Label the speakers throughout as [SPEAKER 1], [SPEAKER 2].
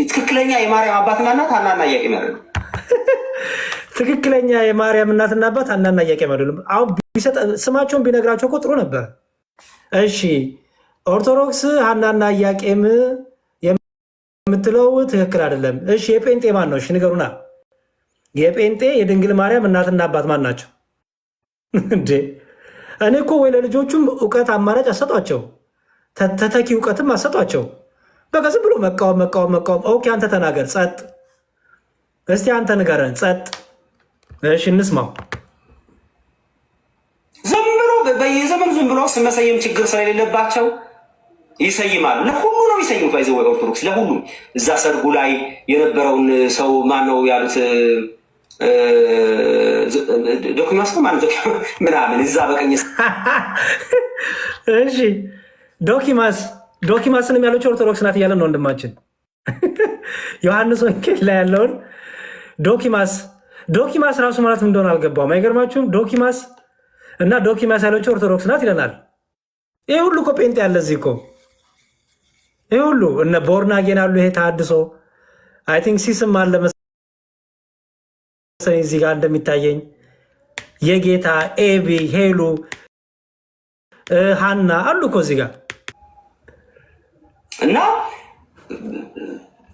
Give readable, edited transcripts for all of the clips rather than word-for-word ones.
[SPEAKER 1] ትክክለኛ የማርያም አባትና እናት ሐናና ኢያቄም አይደሉም።
[SPEAKER 2] ትክክለኛ የማርያም እናትና አባት ሐናና ኢያቄም አይደሉም። አሁን ስማቸውን ቢነግራቸው እኮ ጥሩ ነበር። እሺ ኦርቶዶክስ ሐናና ኢያቄም የምትለው ትክክል አይደለም። እሺ የጴንጤ ማን ነው? እሺ ንገሩና። የጴንጤ የድንግል ማርያም እናትና አባት ማን ናቸው እንዴ? እኔ እኮ ወይ ለልጆቹም እውቀት አማራጭ አሰጧቸው፣ ተተኪ እውቀትም አሰጧቸው። በቃ ዝም ብሎ መቃወም መቃወም መቃወም። ኦኬ አንተ ተናገር፣ ጸጥ። እስቲ አንተ ንገረን፣ ጸጥ። እሺ እንስማው።
[SPEAKER 1] ዝም ብሎ በየዘመኑ ዝም ብሎ ስመሰየም ችግር ስለሌለባቸው ይሰይማሉ። ለሁሉ ነው ይሰይሙት። ባይዘው ኦርቶዶክስ ለሁሉ እዛ ሰርጉ ላይ የነበረውን ሰው ማን ነው ያሉት? ዶኪማስ ነው ማለት ምናምን እዛ በቀኝ
[SPEAKER 2] እሺ ዶኪማስንም ያለችው ኦርቶዶክስ ናት እያለን ነው ወንድማችን ዮሐንስ ወንጌል ላይ ያለውን ዶኪማስ ራሱ ማለት ምን እንደሆነ አልገባውም። አይገርማችሁም? ዶኪማስ እና ዶኪማስ ያለችው ኦርቶዶክስ ናት ይለናል። ይሄ ሁሉ እኮ ጴንጤ ያለ እዚህ እኮ ይሄ ሁሉ እነ ቦርናጌን አሉ። ይሄ ታድሶ አይ ቲንክ ሲስም አለ መሰለኝ እዚህ ጋር እንደሚታየኝ የጌታ ኤቢ ሄሉ ሃና አሉ እኮ እዚህ ጋር
[SPEAKER 1] እና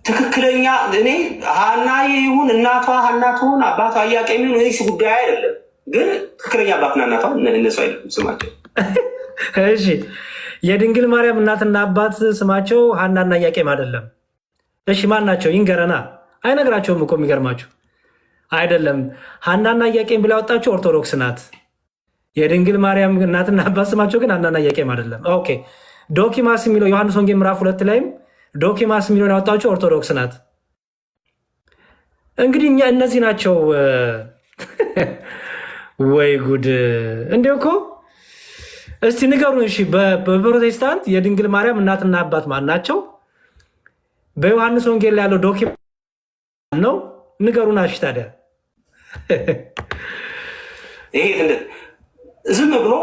[SPEAKER 1] ትክክለኛ እኔ ሃና ይሁን እናቷ ሃና ትሁን አባቷ ኢያቄም ይሁን እዚህ ጉዳይ አይደለም። ግን ትክክለኛ አባትና እናቷ እነሱ አይደለም ስማቸው።
[SPEAKER 2] እሺ የድንግል ማርያም እናትና አባት ስማቸው ሃናና ኢያቄም አይደለም። እሺ ማን ናቸው? ይንገረና። አይነግራቸውም እኮ የሚገርማችሁ አይደለም። ሃናና ኢያቄም ብላ ያወጣቸው ኦርቶዶክስ ናት። የድንግል ማርያም እናትና አባት ስማቸው ግን ሃናና ኢያቄም አይደለም። ኦኬ ዶኪማስ የሚለው ዮሐንስ ወንጌል ምዕራፍ 2 ላይም ዶኪማስ የሚለውን ያወጣቸው ኦርቶዶክስ ናት። እንግዲህ እኛ እነዚህ ናቸው። ወይ ጉድ! እንዲሁ እኮ እስቲ ንገሩን። እሺ በፕሮቴስታንት የድንግል ማርያም እናትና አባት ማን ናቸው? በዮሐንስ ወንጌል ላይ ያለው ዶኪማስ ነው። ንገሩን። እሺ ታዲያ
[SPEAKER 1] ይሄ ዝም ብሎ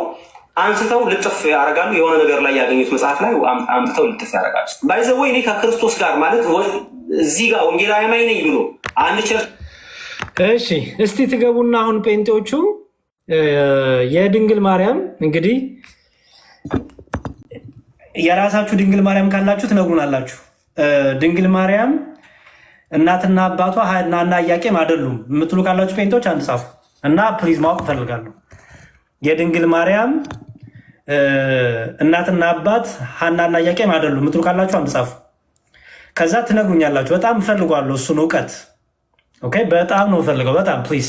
[SPEAKER 1] አንስተው ልጥፍ ያደርጋሉ። የሆነ ነገር ላይ ያገኙት መጽሐፍ ላይ አምጥተው ልጥፍ ያደርጋሉ። ባይዘው እኔ ከክርስቶስ ጋር ማለት እዚህ ጋር ወንጌላዊ አማኝ ነኝ ብሎ አንድ ቸርች።
[SPEAKER 2] እሺ እስቲ ትገቡና አሁን ጴንጤዎቹ የድንግል ማርያም እንግዲህ የራሳችሁ ድንግል ማርያም ካላችሁ ትነግሩናላችሁ። ድንግል ማርያም እናትና አባቷ ሃናና ኢያቄም አይደሉም የምትሉ ካላችሁ ጴንጤዎች አንድ ጻፉ እና ፕሊዝ ማወቅ እፈልጋለሁ። የድንግል ማርያም እናትና አባት ሃናና ኢያቄም አይደሉም የምትሉ ካላችሁ አንድ ጻፉ። ከዛ ትነግሩኛላችሁ። በጣም እፈልጋለሁ እሱን እውቀት። ኦኬ በጣም ነው እፈልገው። በጣም ፕሊዝ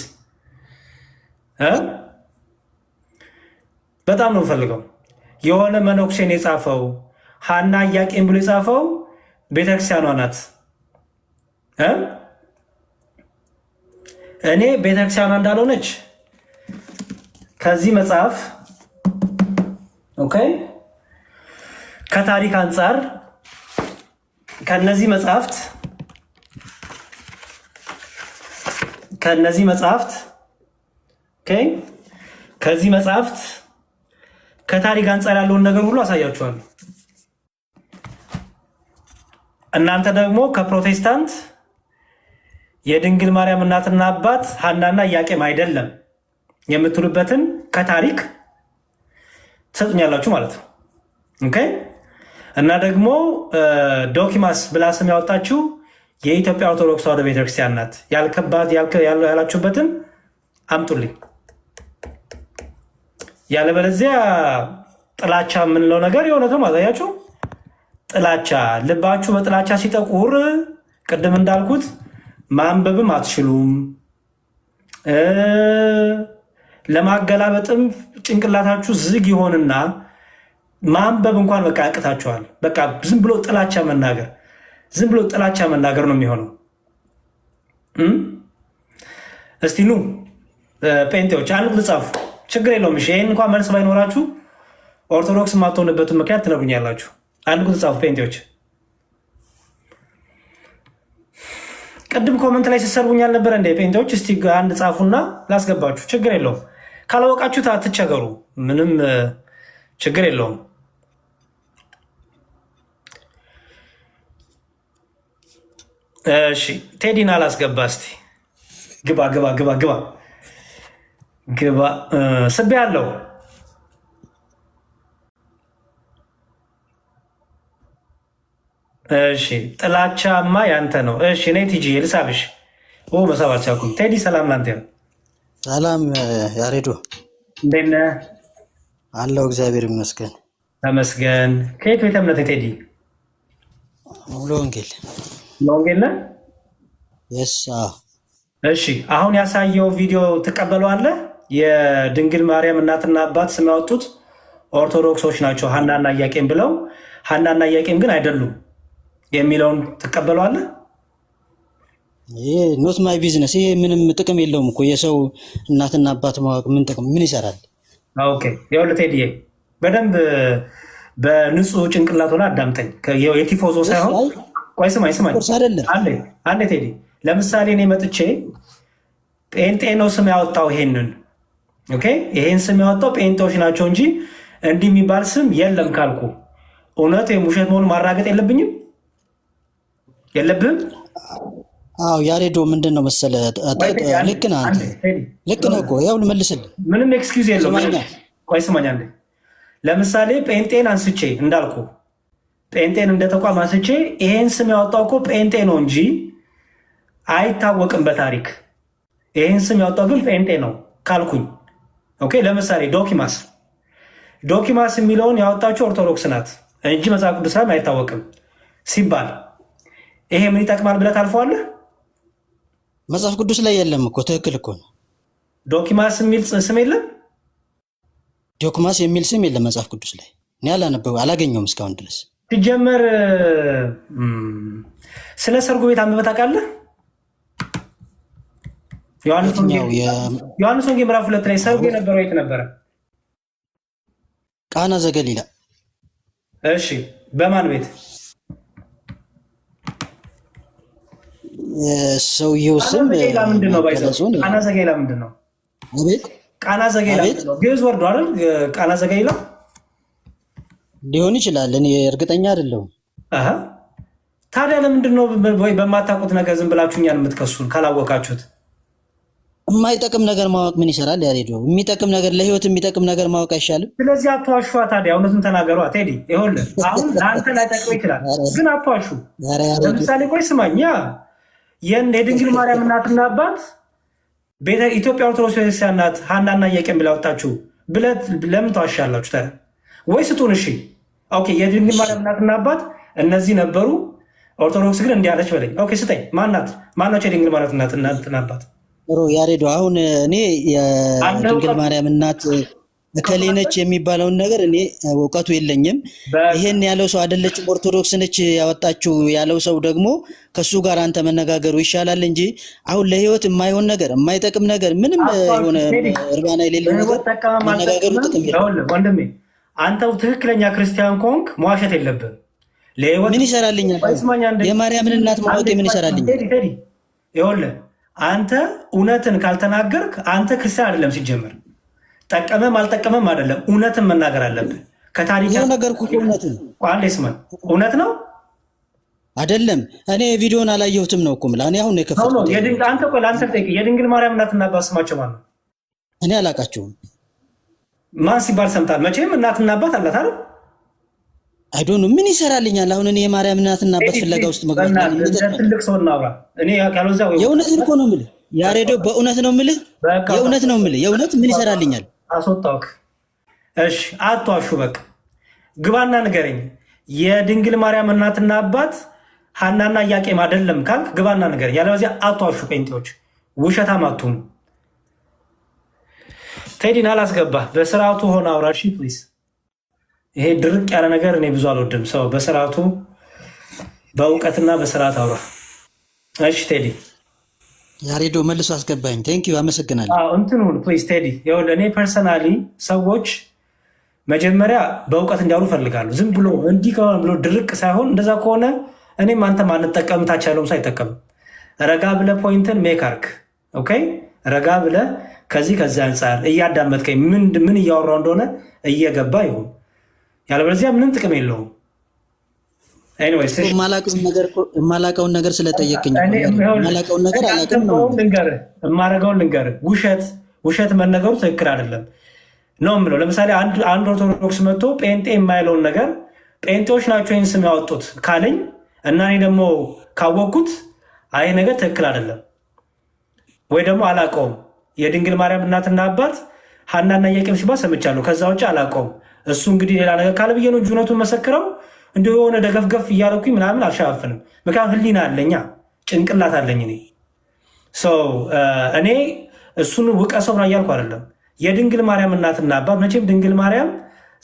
[SPEAKER 2] በጣም ነው እፈልገው። የሆነ መነኩሴን የጻፈው ሃና ኢያቄም ብሎ የጻፈው ቤተክርስቲያኗ ናት። እኔ ቤተክርስቲያኗ እንዳልሆነች ከዚህ መጽሐፍ ኦኬ ከታሪክ አንጻር ከነዚህ መጽሐፍት ኦኬ ከዚህ መጽሐፍት ከታሪክ አንጻር ያለውን ነገር ሁሉ አሳያችኋለሁ። እናንተ ደግሞ ከፕሮቴስታንት የድንግል ማርያም እናትና አባት ሃናና ኢያቄም አይደለም የምትሉበትን ከታሪክ ትሰጡኛላችሁ ማለት ነው። ኦኬ እና ደግሞ ዶኪማስ ብላ ስም ያወጣችሁ የኢትዮጵያ ኦርቶዶክስ ተዋሕዶ ቤተክርስቲያን ናት ያላችሁበትን አምጡልኝ። ያለበለዚያ ጥላቻ የምንለው ነገር የእውነትም አሳያችሁ። ጥላቻ ልባችሁ በጥላቻ ሲጠቁር ቅድም እንዳልኩት ማንበብም አትችሉም። ለማገላበጥም ጭንቅላታችሁ ዝግ ይሆንና ማንበብ እንኳን በቃ ያቅታችኋል። በቃ ዝም ብሎ ጥላቻ መናገር ነው የሚሆነው። እስቲ ኑ ጴንጤዎች አንድ ቁጥር ጻፉ። ችግር የለውም። እሺ ይህን እንኳን መልስ ባይኖራችሁ ኦርቶዶክስ የማትሆንበትን ምክንያት ትነግሩኛላችሁ። አንድ ቁጥር ጻፉ ጴንጤዎች። ቅድም ኮመንት ላይ ሲሰርቡኝ አልነበረ እንደ ጴንጤዎች? እስቲ አንድ ጻፉና ላስገባችሁ። ችግር የለውም። ካላወቃችሁት አትቸገሩ። ምንም ችግር የለውም። እሺ ቴዲን አላስገባ። እስቲ ግባ ግባ ግባ ግባ ግባ። ስቤ አለው። እሺ ጥላቻማ ያንተ ነው። እሺ እኔ ቲጂ ልሳብሽ። መሳባቻኩም ቴዲ ሰላም ላንተ።
[SPEAKER 3] ሰላም ያሬዶ፣
[SPEAKER 2] እንዴት ነህ?
[SPEAKER 3] አለው እግዚአብሔር ይመስገን።
[SPEAKER 2] ተመስገን። ከየት ቤተ እምነት ቴዲ?
[SPEAKER 3] ሙሉ ወንጌል።
[SPEAKER 2] ሙሉ ወንጌል ነህ?
[SPEAKER 3] የስ።
[SPEAKER 2] እሺ አሁን ያሳየው ቪዲዮ ትቀበለዋለህ? የድንግል ማርያም እናትና አባት ስም ያወጡት ኦርቶዶክሶች ናቸው ሀናና ኢያቄም ብለው፣ ሀናና ኢያቄም ግን አይደሉም የሚለውን ትቀበለዋለህ?
[SPEAKER 3] ይሄ ኖት ማይ ቢዝነስ። ይሄ ምንም ጥቅም የለውም እኮ የሰው እናትና አባት ማወቅ ምን ጥቅም ምን ይሰራል? ኦኬ
[SPEAKER 2] ይኸውልህ ቴዲዬ በደንብ በንጹህ ጭንቅላት ሆነ አዳምጠኝ። የቲፎዞ ሳይሆን ቆይ ስማኝ አንዴ ቴዲ። ለምሳሌ እኔ መጥቼ ጴንጤ ነው ስም ያወጣው ይሄንን ይሄን ስም ያወጣው ጴንጤዎች ናቸው እንጂ እንዲህ የሚባል ስም የለም ካልኩ እውነት ወይም ውሸት መሆኑን ማራገጥ የለብኝም? የለብህም?
[SPEAKER 3] አዎ ያሬዶ ምንድን ነው መሰለህ፣ ልክ ነህ አንተ፣ ልክ ነህ እኮ ያው ልመልስልህ፣
[SPEAKER 2] ምንም ኤክስኪውዝ የለውም። ቆይ ስማኝ አንዴ። ለምሳሌ ጴንጤን አንስቼ እንዳልኩ ጴንጤን እንደ ተቋም አንስቼ ይሄን ስም ያወጣው እኮ ጴንጤ ነው እንጂ አይታወቅም በታሪክ ይሄን ስም ያወጣው ግን ጴንጤ ነው ካልኩኝ ለምሳሌ ዶኪማስ የሚለውን ያወጣችው ኦርቶዶክስ ናት እንጂ መጽሐፍ ቅዱስ ላይ አይታወቅም ሲባል ይሄ ምን ይጠቅማል ብለህ ታልፈዋለህ?
[SPEAKER 3] መጽሐፍ ቅዱስ ላይ የለም እኮ። ትክክል እኮ ነው።
[SPEAKER 2] ዶኪማስ የሚል ስም የለም።
[SPEAKER 3] ዶኪማስ የሚል ስም የለም መጽሐፍ ቅዱስ ላይ። እኔ አላገኘውም እስካሁን ድረስ።
[SPEAKER 2] ሲጀመር ስለ ሰርጉ ቤት አንብበህ ታውቃለህ? ዮሐንስ ወንጌል ምዕራፍ 2 ላይ ሰርጉ የነበረው የት ነበረ?
[SPEAKER 3] ቃና ዘገሊላ።
[SPEAKER 2] እሺ በማን ቤት?
[SPEAKER 3] ሰውየው ስም
[SPEAKER 2] ምንድን ነው? ቃና ዘገሊላ ምንድን ነው? ቃና ዘገሊላ ግዕዝ ወርዶ አይደል? ቃና ዘገሊላ
[SPEAKER 3] ሊሆን ይችላል። እኔ እርግጠኛ አይደለሁም።
[SPEAKER 2] ታዲያ ለምንድን ነው በማታውቁት ነገር ዝም ብላችሁ እኛን የምትከሱን ካላወቃችሁት?
[SPEAKER 3] የማይጠቅም ነገር ማወቅ ምን ይሰራል? ያሬዶ የሚጠቅም ነገር ለህይወት የሚጠቅም ነገር ማወቅ አይሻልም?
[SPEAKER 2] ስለዚህ አትዋሿ። ታዲያ እውነቱን ተናገሯ። ቴዲ ይኸውልህ አሁን ለአንተ ላይጠቅም ይችላል፣ ግን አትዋሹ። ለምሳሌ ቆይ ስማኝ፣ የድንግል ማርያም እናትና አባት ኢትዮጵያ ኦርቶዶክስ ቤተክርስቲያን ናት ሀናና ኢያቄም ብላ ወጣችሁ ብለት ለምን ተዋሻላችሁ? ታዲያ ወይ ስጡን። እሺ የድንግል ማርያም እናትና አባት እነዚህ ነበሩ፣ ኦርቶዶክስ ግን እንዲህ አለች በለኝ። ስጠኝ። ማናቸው የድንግል ማርያም እናትና አባት?
[SPEAKER 3] ያሬዶ አሁን እኔ የድንግል ማርያም እናት እከሌ ነች የሚባለውን ነገር እኔ እውቀቱ የለኝም። ይሄን ያለው ሰው አይደለችም ኦርቶዶክስ ነች ያወጣችው ያለው ሰው ደግሞ ከሱ ጋር አንተ መነጋገሩ ይሻላል እንጂ አሁን ለህይወት የማይሆን ነገር የማይጠቅም ነገር ምንም የሆነ እርባና የሌለው ነገር መነጋገሩ ጥቅም የለውም።
[SPEAKER 2] ወንድሜ አንተው ትክክለኛ ክርስቲያን ኮንክ መዋሸት የለብህም።
[SPEAKER 3] ምን ይሰራልኛል? የማርያምን እናት ማወቅ ምን ይሰራልኛል?
[SPEAKER 2] ይኸውልህ አንተ እውነትን ካልተናገርክ አንተ ክርስቲያን አይደለም ሲጀመር። ጠቀመም አልጠቀመም አይደለም፣ እውነትን መናገር አለብህ። ከታሪክ
[SPEAKER 3] ነገርኩ።
[SPEAKER 2] እውነት ነው
[SPEAKER 3] አይደለም? እኔ ቪዲዮን አላየሁትም ነው እኮ የምልህ። እኔ አሁን ነው የከፈትኩት።
[SPEAKER 2] የድንግል ማርያም እናትና አባት ስማቸው ማን ነው?
[SPEAKER 3] እኔ አላውቃቸውም።
[SPEAKER 2] ማን ሲባል ሰምታል? መቼም እናትና አባት አላት አይደል?
[SPEAKER 3] አይዶን ምን ይሰራልኛል አሁን እኔ የማርያም እናትና አባት ፍለጋ ውስጥ መግባት?
[SPEAKER 2] ትልቅ ሰው እናውራ። እኔ
[SPEAKER 3] የእውነትን እኮ ነው የምልህ ያሬዶ፣ በእውነት ነው የምልህ፣ የእውነት ነው የምልህ። የእውነት ምን ይሰራልኛል?
[SPEAKER 2] አስወጣውክ። እሺ አትዋሹ። በቃ ግባና ንገረኝ። የድንግል ማርያም እናትና አባት ሀናና ኢያቄም አይደለም ካልክ ግባና ንገረኝ። ያለበዚያ አትዋሹ። ጴንጤዎች ውሸታም አትሁኑ። ቴዲን አላስገባ። በስርዓቱ ሆነ አውራ። እሺ ፕሊዝ። ይሄ ድርቅ ያለ ነገር እኔ ብዙ አልወድም። ሰው በስርዓቱ በእውቀትና በስርዓት አውራ። እሺ ቴዲ
[SPEAKER 3] ያሬዶ መልሶ አስገባኝ። ቴንኪዩ አመሰግናለሁ።
[SPEAKER 2] እንትኑን ፕሊዝ ቴዲ። ይኸውልህ እኔ ፐርሰናሊ ሰዎች መጀመሪያ በእውቀት እንዲያወሩ እፈልጋለሁ። ዝም ብሎ እንዲህ ከሆነ ብሎ ድርቅ ሳይሆን፣ እንደዛ ከሆነ እኔም አንተም አንጠቀም፣ ታች ያለውም ሰው አይጠቀምም። ረጋ ብለህ ፖይንትን ሜክ አርክ። ረጋ ብለህ ከዚህ አንጻር እያዳመጥከኝ ምን እያወራው እንደሆነ እየገባ ይሁን። ያለበለዚያ ምንም ጥቅም የለውም። ኤኒዌይስ
[SPEAKER 3] የማላውቀውን ነገር ስለጠየቅኝ የማላውቀውን ነገር አላውቅም ነው
[SPEAKER 2] የማደርገውን ልንገርህ። ውሸት መነገሩ ትክክል አይደለም ነው የምለው። ለምሳሌ አንድ ኦርቶዶክስ መጥቶ ጴንጤ የማይለውን ነገር ጴንጤዎች ናቸው ይህን ስም ያወጡት ካለኝ እና እኔ ደግሞ ካወቅኩት አይ ነገር ትክክል አይደለም ወይ ደግሞ አላውቀውም። የድንግል ማርያም እናትና አባት ሐናና ኢያቄም ሲባል ሰምቻለሁ። ከዛ ውጭ አላውቀውም። እሱ እንግዲህ ሌላ ነገር ካለ ብዬ ነው እውነቱን መሰክረው እንዲሁ የሆነ ደገፍገፍ እያለኩኝ ምናምን አልሸፋፍንም። ምክንያቱም ህሊና አለኛ ጭንቅላት አለኝ እኔ እሱን ውቀሰው ነው እያልኩ አይደለም። የድንግል ማርያም እናትና አባት መቼም ድንግል ማርያም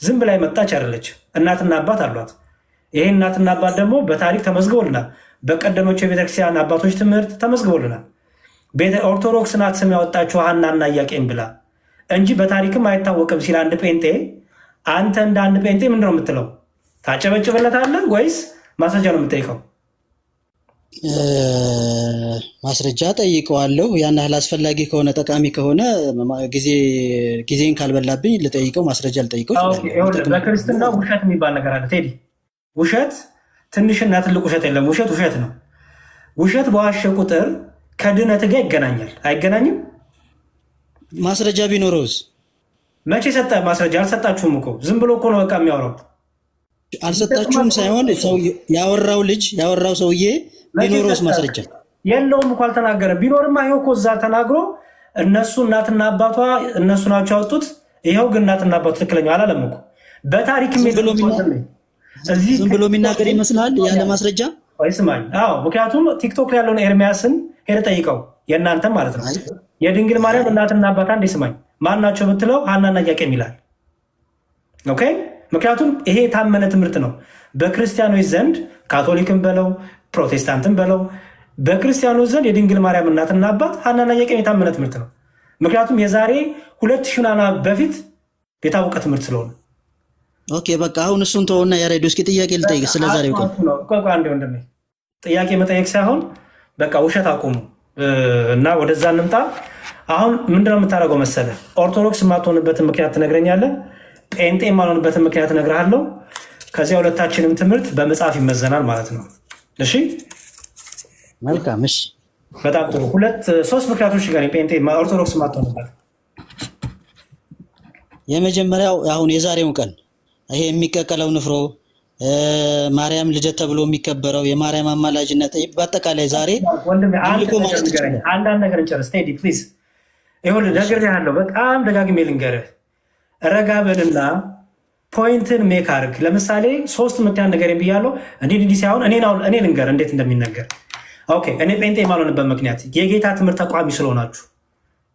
[SPEAKER 2] ዝም ብላ መጣች አይደለች። እናትና አባት አሏት። ይሄ እናትና አባት ደግሞ በታሪክ ተመዝግቦልናል። በቀደሞቹ የቤተክርስቲያን አባቶች ትምህርት ተመዝግቦልናል። ኦርቶዶክስ ናት ስም ያወጣችው ሐናና ኢያቄም ብላ እንጂ በታሪክም አይታወቅም ሲል አንድ ጴንጤ፣ አንተ እንደ አንድ ጴንጤ ምንድን ነው የምትለው? ታጨበጭበለታለህ ወይስ ማስረጃ ነው የምጠይቀው?
[SPEAKER 3] ማስረጃ ጠይቀዋለሁ። ያን ያህል አስፈላጊ ከሆነ ጠቃሚ ከሆነ ጊዜን ካልበላብኝ ልጠይቀው፣ ማስረጃ ልጠይቀው።
[SPEAKER 2] በክርስትና ውሸት የሚባል ነገር አለ ቴዲ። ውሸት ትንሽና ትልቅ ውሸት የለም። ውሸት ነው። ውሸት በዋሸ ቁጥር ከድነት ጋር ይገናኛል። አይገናኝም?
[SPEAKER 3] ማስረጃ ቢኖረውስ?
[SPEAKER 2] መቼ ሰጠ ማስረጃ? አልሰጣችሁም እኮ ዝም ብሎ እኮ ነው በቃ የሚያወራው።
[SPEAKER 3] አልሰጣችሁም ሳይሆን ያወራው ሰውዬ ቢኖረውስ ማስረጃ
[SPEAKER 2] የለውም እኮ አልተናገረም። ቢኖርማ ይኸው እኮ እዛ ተናግሮ እነሱ እናትና አባቷ እነሱ ናቸው ያወጡት። ይኸው ግን እናትና አባቱ ትክክለኛ አላለም እኮ በታሪክ
[SPEAKER 3] ዝም ብሎ የሚናገር ይመስላል ያለ ማስረጃ።
[SPEAKER 2] ስማኝ፣ ምክንያቱም ቲክቶክ ላይ ያለውን ኤርሚያስን ሄደ ጠይቀው፣ የእናንተ ማለት ነው። የድንግል ማርያም እናትና አባታ እንዴ ስማኝ፣ ማን ናቸው ብትለው ሐናና ኢያቄም ይላል። ኦኬ፣ ምክንያቱም ይሄ የታመነ ትምህርት ነው በክርስቲያኖች ዘንድ፣ ካቶሊክን በለው ፕሮቴስታንትን በለው፣ በክርስቲያኖች ዘንድ የድንግል ማርያም እናትና አባት ሐናና ኢያቄም የታመነ ትምህርት ነው። ምክንያቱም የዛሬ 2000 ዓመት በፊት የታወቀ ትምህርት ስለሆነ።
[SPEAKER 3] ኦኬ በቃ አሁን እሱን ተወውና ያሬድ እስኪ ጥያቄ ልጠይቅ ስለዛሬው ቀን።
[SPEAKER 2] አንዴ ወንድሜ ጥያቄ መጠየቅ ሳይሆን በቃ ውሸት አቁሙ እና ወደዛ እንምጣ። አሁን ምንድነው የምታደርገው መሰለ? ኦርቶዶክስ የማትሆንበትን ምክንያት ትነግረኛለህ፣ ጴንጤ የማልሆንበትን ምክንያት እነግርሃለሁ። ከዚያ ሁለታችንም ትምህርት በመጽሐፍ ይመዘናል ማለት ነው። እሺ
[SPEAKER 3] መልካም። እሺ
[SPEAKER 2] በጣም ጥሩ። 3 ምክንያቶች ጋር ጴንጤ ኦርቶዶክስ የማትሆንበት።
[SPEAKER 3] የመጀመሪያው አሁን የዛሬውን ቀን ይሄ የሚቀቀለው ንፍሮ ማርያም ልደት ተብሎ የሚከበረው የማርያም አማላጅነት በአጠቃላይ ዛሬ
[SPEAKER 2] አንዳንድ ነገር እንጨርስ ቴዲ ፕሊዝ። ይሁን ነግሬሃለሁ፣ በጣም ደጋግሜ ልንገርህ። ረጋ በልና ፖይንትን ሜክ አድርግ። ለምሳሌ 3 ምክንያት ነገር ብያለሁ። እንዲህ ሳይሆን እኔ ልንገር እንዴት እንደሚነገር። ኦኬ እኔ ጴንጤ የማልሆንበት ምክንያት የጌታ ትምህርት ተቋሚ ስለሆናችሁ።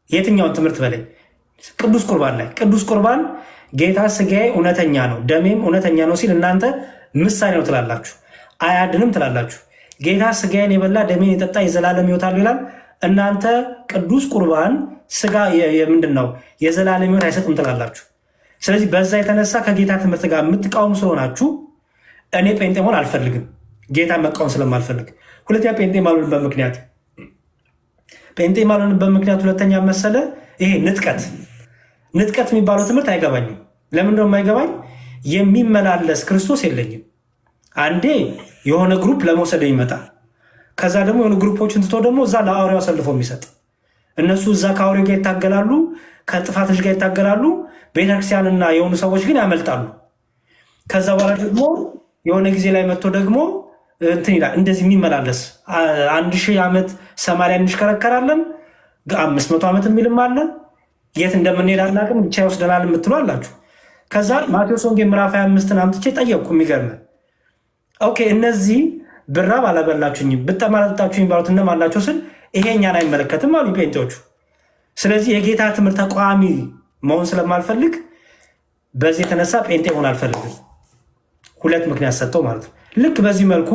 [SPEAKER 2] የትኛውን ትምህርት በላይ? ቅዱስ ቁርባን ላይ ቅዱስ ቁርባን ጌታ ስጋዬ እውነተኛ ነው ደሜም እውነተኛ ነው ሲል እናንተ ምሳሌ ነው ትላላችሁ፣ አያድንም ትላላችሁ። ጌታ ስጋዬን የበላ ደሜን የጠጣ የዘላለም ሕይወት አለው ይላል። እናንተ ቅዱስ ቁርባን ስጋ ምንድን ነው የዘላለም ሕይወት አይሰጥም ትላላችሁ። ስለዚህ በዛ የተነሳ ከጌታ ትምህርት ጋር የምትቃወሙ ስለሆናችሁ እኔ ጴንጤ መሆን አልፈልግም፣ ጌታ መቃወም ስለማልፈልግ። ሁለተኛ ጴንጤ ማልሆንበት ምክንያት ሁለተኛ መሰለ ይሄ ንጥቀት የሚባለው ትምህርት አይገባኝም። ለምንድነው የማይገባኝ? የሚመላለስ ክርስቶስ የለኝም። አንዴ የሆነ ግሩፕ ለመውሰድ ይመጣ፣ ከዛ ደግሞ የሆኑ ግሩፖችን ትቶ ደግሞ እዛ ለአውሬው አሰልፎ የሚሰጥ፣ እነሱ እዛ ከአውሬው ጋር ይታገላሉ፣ ከጥፋቶች ጋር ይታገላሉ። ቤተክርስቲያንና የሆኑ ሰዎች ግን ያመልጣሉ። ከዛ በኋላ ደግሞ የሆነ ጊዜ ላይ መጥቶ ደግሞ እንትን ይላል። እንደዚህ የሚመላለስ 1000 ዓመት ሰማንያ እንሽከረከራለን፣ 500 ዓመት የሚልም አለ። የት እንደምንሄድ አናውቅም፣ ብቻ ይወስደናል የምትሉ አላችሁ። ከዛ ማቴዎስ ወንጌል ምዕራፍ 25 አምጥቼ ጠየቅኩ። የሚገርም ኦኬ፣ እነዚህ ብራብ አላበላችሁኝም ብጠማ አላጠጣችሁኝ ባሉት እነማን ናቸው ስል ይሄ እኛን አይመለከትም አሉ ጴንጤዎቹ። ስለዚህ የጌታ ትምህርት ተቋሚ መሆን ስለማልፈልግ በዚህ የተነሳ ጴንጤ መሆን አልፈልግም። 2 ምክንያት ሰጠው ማለት ነው። ልክ በዚህ መልኩ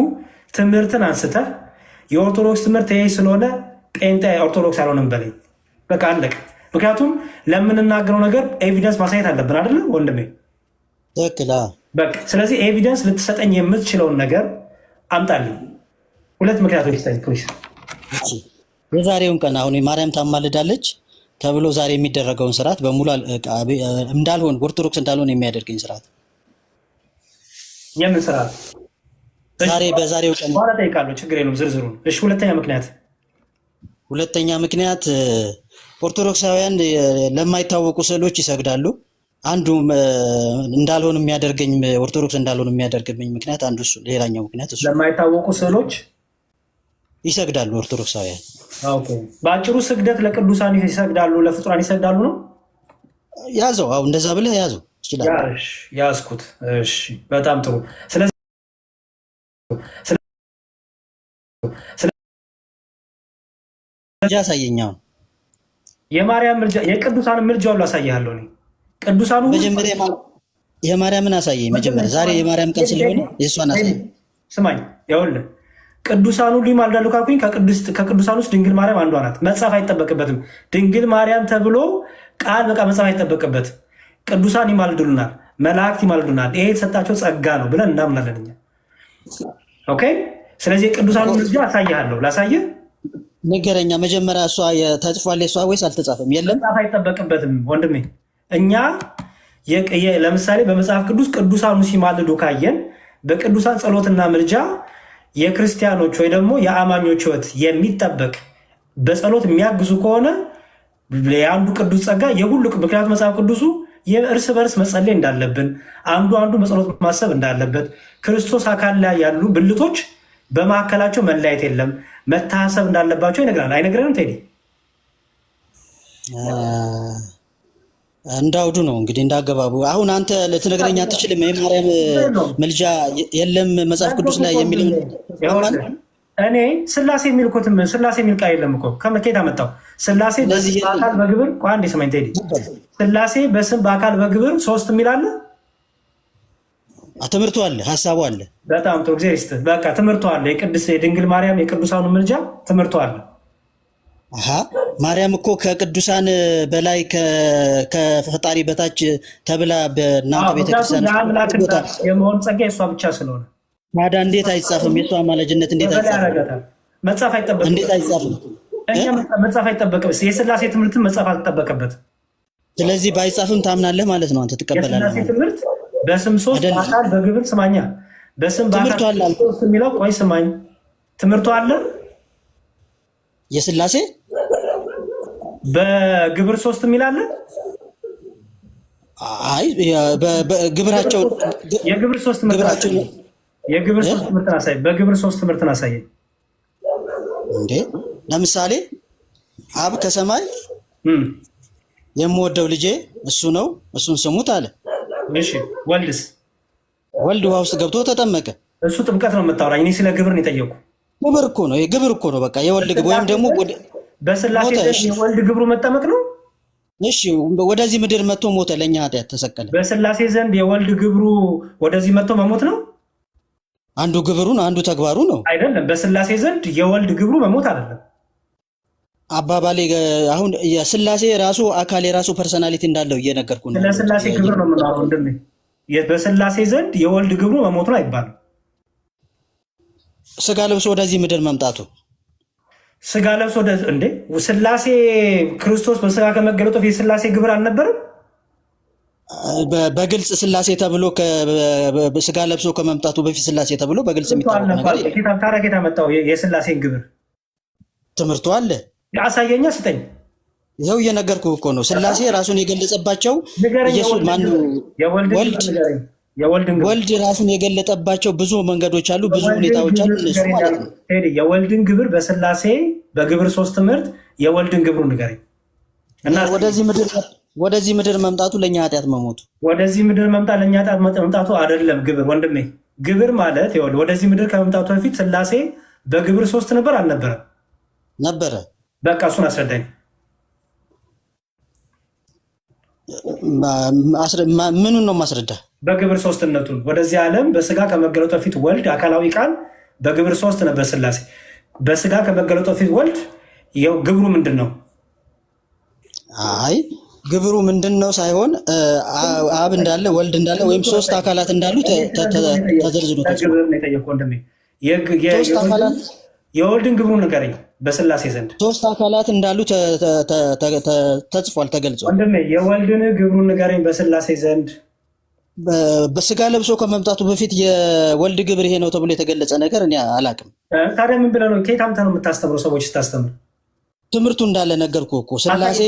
[SPEAKER 2] ትምህርትን አንስተህ የኦርቶዶክስ ትምህርት ይሄ ስለሆነ ጴንጤ ኦርቶዶክስ አልሆንም በለኝ፣ በቃ አለቀ። ምክንያቱም ለምንናገረው ነገር ኤቪደንስ ማሳየት አለብን አይደለ ወንድሜ? በቃ ስለዚህ ኤቪደንስ ልትሰጠኝ የምትችለውን ነገር አምጣልኝ። 2 ምክንያቶች ስጠኝ ፕሊዝ።
[SPEAKER 3] የዛሬውን ቀን አሁን ማርያም ታማልዳለች ተብሎ ዛሬ የሚደረገውን ስርዓት በሙሉ እንዳልሆን ኦርቶዶክስ እንዳልሆን የሚያደርገኝ ስርዓት።
[SPEAKER 2] የምን ስርዓት?
[SPEAKER 3] ዛሬ በዛሬው ቀን
[SPEAKER 2] በኋላ ጠይቃለሁ፣ ችግር የለውም ዝርዝሩን። እሺ
[SPEAKER 3] ሁለተኛ ምክንያት ኦርቶዶክሳውያን ለማይታወቁ ስዕሎች ይሰግዳሉ። አንዱ እንዳልሆን የሚያደርገኝ ኦርቶዶክስ እንዳልሆን የሚያደርግብኝ ምክንያት አንዱ እሱ። ሌላኛው ምክንያት እሱ
[SPEAKER 2] ለማይታወቁ ስዕሎች
[SPEAKER 3] ይሰግዳሉ ኦርቶዶክሳውያን።
[SPEAKER 2] ኦኬ፣ በአጭሩ ስግደት ለቅዱሳን ይሰግዳሉ፣ ለፍጡራን ይሰግዳሉ ነው
[SPEAKER 3] ያዘው። አሁን እንደዛ ብለህ ያዘው ይችላል።
[SPEAKER 2] ያዝኩት። እሺ፣ በጣም ጥሩ። ስለዚህ
[SPEAKER 3] ያሳየኛው
[SPEAKER 2] የማርያም ምልጃ የቅዱሳን ምልጃ ሁሉ አሳያለሁ እኔ። ቅዱሳኑ
[SPEAKER 3] መጀመሪያ የማርያምን አሳየኝ። መጀመሪያ ዛሬ የማርያም ቀን ስለሆነ የእሷን አሳየኝ።
[SPEAKER 2] ስማኝ፣ ይኸውልህ ቅዱሳኑ ሁሉ ይማልዳሉ ካልኩኝ ከቅዱሳን ውስጥ ድንግል ማርያም አንዷ ናት። መጻፍ አይጠበቅበትም። ድንግል ማርያም ተብሎ ቃል በቃ መጻፍ አይጠበቅበትም። ቅዱሳን ይማልዱልናል፣ መላእክት ይማልዱናል። ይሄ የተሰጣቸው ጸጋ ነው ብለን እናምናለን እኛ። ኦኬ። ስለዚህ የቅዱሳኑ ምልጃ አሳይሃለሁ። ላሳየህ
[SPEAKER 3] ንገረኛ። መጀመሪያ እሷ ተጽፏል እሷ ወይስ አልተጻፈም? የለም
[SPEAKER 2] መጻፍ አይጠበቅበትም ወንድሜ። እኛ ለምሳሌ በመጽሐፍ ቅዱስ ቅዱሳኑ ሲማልዱ ካየን በቅዱሳን ጸሎትና ምልጃ የክርስቲያኖች ወይ ደግሞ የአማኞች ሕይወት የሚጠበቅ በጸሎት የሚያግዙ ከሆነ የአንዱ ቅዱስ ጸጋ የሁሉ ምክንያቱ መጽሐፍ ቅዱሱ የእርስ በርስ መጸለይ እንዳለብን አንዱ በጸሎት ማሰብ እንዳለበት ክርስቶስ አካል ላይ ያሉ ብልቶች በማዕከላቸው መለያየት የለም መታሰብ እንዳለባቸው ይነግራል። አይነግረንም? ቴዲ
[SPEAKER 3] እንዳውዱ ነው እንግዲህ እንዳገባቡ። አሁን አንተ ልትነግረኝ አትችልም? የማርያም ምልጃ የለም መጽሐፍ ቅዱስ ላይ የሚለው
[SPEAKER 2] እኔ ስላሴ የሚል እኮ ስላሴ የሚል ቃል የለም እኮ ከመኬት አመጣው። ስላሴ በአካል በግብር አንድ ስማኝ ቴዲ፣ ስላሴ በስም በአካል በግብር ሶስት የሚል አለ።
[SPEAKER 3] ትምህርቱ አለ፣ ሀሳቡ አለ።
[SPEAKER 2] በጣም ጥሩ ጊዜ ሪስት በቃ ትምህርቱ አለ። የቅድስት የድንግል ማርያም የቅዱሳኑ ምልጃ ትምህርቱ አለ።
[SPEAKER 3] ማርያም እኮ ከቅዱሳን በላይ ከፈጣሪ በታች ተብላ በእናንተ ቤተክርስቲያን
[SPEAKER 2] የመሆን ጸጋ የእሷ ብቻ ስለሆነ
[SPEAKER 3] ታዲያ እንዴት አይጻፍም? የእሷ አማላጅነት እንዴት አይጻፍም?
[SPEAKER 2] መጻፍ አይጠበቅም።
[SPEAKER 3] እንዴት አይጻፍም?
[SPEAKER 2] መጻፍ አይጠበቅም። የስላሴ ትምህርትን መጻፍ አልጠበቅበትም።
[SPEAKER 3] ስለዚህ ባይጻፍም ታምናለህ ማለት ነው። አንተ ትቀበላለህ።
[SPEAKER 2] የስላሴ ትምህርት በስም ሶስት በአካል በግብር ስማኛ፣ በስም በአካል ሶስት የሚለው ቆይ ስማኝ፣ ትምህርቱ አለ።
[SPEAKER 3] የስላሴ
[SPEAKER 2] በግብር ሶስት የሚል አለ።
[SPEAKER 3] አይ በግብራቸው
[SPEAKER 2] የግብር ሶስት ትምህርት የግብር ሶስት ትምህርትን አሳይ። በግብር ሶስት ትምህርትን አሳይ
[SPEAKER 3] እንዴ። ለምሳሌ አብ ከሰማይ የምወደው ልጄ እሱ ነው እሱን ስሙት አለ።
[SPEAKER 2] እሺ ወልድስ?
[SPEAKER 3] ወልድ ውሃ ውስጥ ገብቶ ተጠመቀ።
[SPEAKER 2] እሱ ጥምቀት ነው የምታወራኝ። እኔ ስለ ግብር ነው የጠየቁ።
[SPEAKER 3] ግብር እኮ ነው፣ ግብር እኮ ነው። በቃ የወልድ ግብር ወይም ደግሞ
[SPEAKER 2] በስላሴ የወልድ ግብሩ መጠመቅ ነው።
[SPEAKER 3] እሺ ወደዚህ ምድር መጥቶ ሞተ፣ ለኛ ኃጢአት ተሰቀለ።
[SPEAKER 2] በስላሴ ዘንድ የወልድ ግብሩ ወደዚህ መጥቶ መሞት ነው።
[SPEAKER 3] አንዱ ግብሩ ነው፣ አንዱ ተግባሩ ነው።
[SPEAKER 2] አይደለም፣ በስላሴ ዘንድ የወልድ ግብሩ መሞት አይደለም።
[SPEAKER 3] አባባሌ አሁን የስላሴ ራሱ አካል የራሱ ፐርሰናሊቲ እንዳለው እየነገርኩ ነው።
[SPEAKER 2] ለስላሴ ግብር ነው የምናወራው ወንድሜ። በስላሴ ዘንድ የወልድ ግብሩ መሞቱ ነው አይባልም።
[SPEAKER 3] ስጋ ለብሶ ወደዚህ ምድር መምጣቱ
[SPEAKER 2] ስጋ ለብሶ እንዴ ስላሴ ክርስቶስ በስጋ ከመገለጡ በፊት የስላሴ ግብር አልነበረም?
[SPEAKER 3] በግልጽ ስላሴ ተብሎ ስጋ ለብሶ ከመምጣቱ በፊት ስላሴ ተብሎ በግልጽ የሚታወቅ ነገር የለም።
[SPEAKER 2] ታረኬታ መጣው የስላሴን ግብር
[SPEAKER 3] ትምህርቱ አለ።
[SPEAKER 2] አሳየኛ ስጠኝ።
[SPEAKER 3] ይኸው እየነገርኩ እኮ ነው። ስላሴ ራሱን የገለጸባቸው ኢየሱስ ማነው? ወልድ ራሱን የገለጠባቸው ብዙ መንገዶች አሉ፣ ብዙ ሁኔታዎች አሉ። እነሱ ማለት ነው
[SPEAKER 2] የወልድን ግብር በስላሴ በግብር ሶስት ትምህርት የወልድን ግብሩ ንገረኝ
[SPEAKER 3] እና ወደዚህ ምድር መምጣቱ ለእኛ ኃጢአት መሞቱ
[SPEAKER 2] ወደዚህ ምድር መምጣት ለእኛ ኃጢአት መምጣቱ አይደለም። ግብር ወንድሜ፣ ግብር ማለት ይኸውልህ ወደዚህ ምድር ከመምጣቱ በፊት ስላሴ በግብር ሶስት ነበር አልነበረም?
[SPEAKER 3] ነበረ።
[SPEAKER 2] በቃ እሱን አስረዳኝ።
[SPEAKER 3] ምኑን ነው ማስረዳ?
[SPEAKER 2] በግብር ሶስትነቱን ወደዚህ ዓለም በስጋ ከመገለጡ በፊት ወልድ አካላዊ ቃል በግብር ሶስት ነበር ስላሴ። በስጋ ከመገለጡ በፊት ወልድ ግብሩ ምንድን ነው?
[SPEAKER 3] አይ ግብሩ ምንድን ነው ሳይሆን አብ እንዳለ ወልድ እንዳለ ወይም ሶስት አካላት እንዳሉ ተዘርዝሮ
[SPEAKER 2] የወልድን ግብሩ ንገረኝ። በስላሴ ዘንድ
[SPEAKER 3] ሶስት አካላት እንዳሉ ተጽፏል፣ ተገልጿል።
[SPEAKER 2] ወንድሜ የወልድን ግብሩን ንገረኝ በስላሴ ዘንድ።
[SPEAKER 3] በስጋ ለብሶ ከመምጣቱ በፊት የወልድ ግብር ይሄ ነው ተብሎ የተገለጸ ነገር እኔ አላቅም።
[SPEAKER 2] ታዲያ ምን ብለህ ነው? ከየት አምጥተህ ነው የምታስተምረው? ሰዎች ስታስተምር
[SPEAKER 3] ትምህርቱ እንዳለ ነገርኩህ እኮ ስላሴ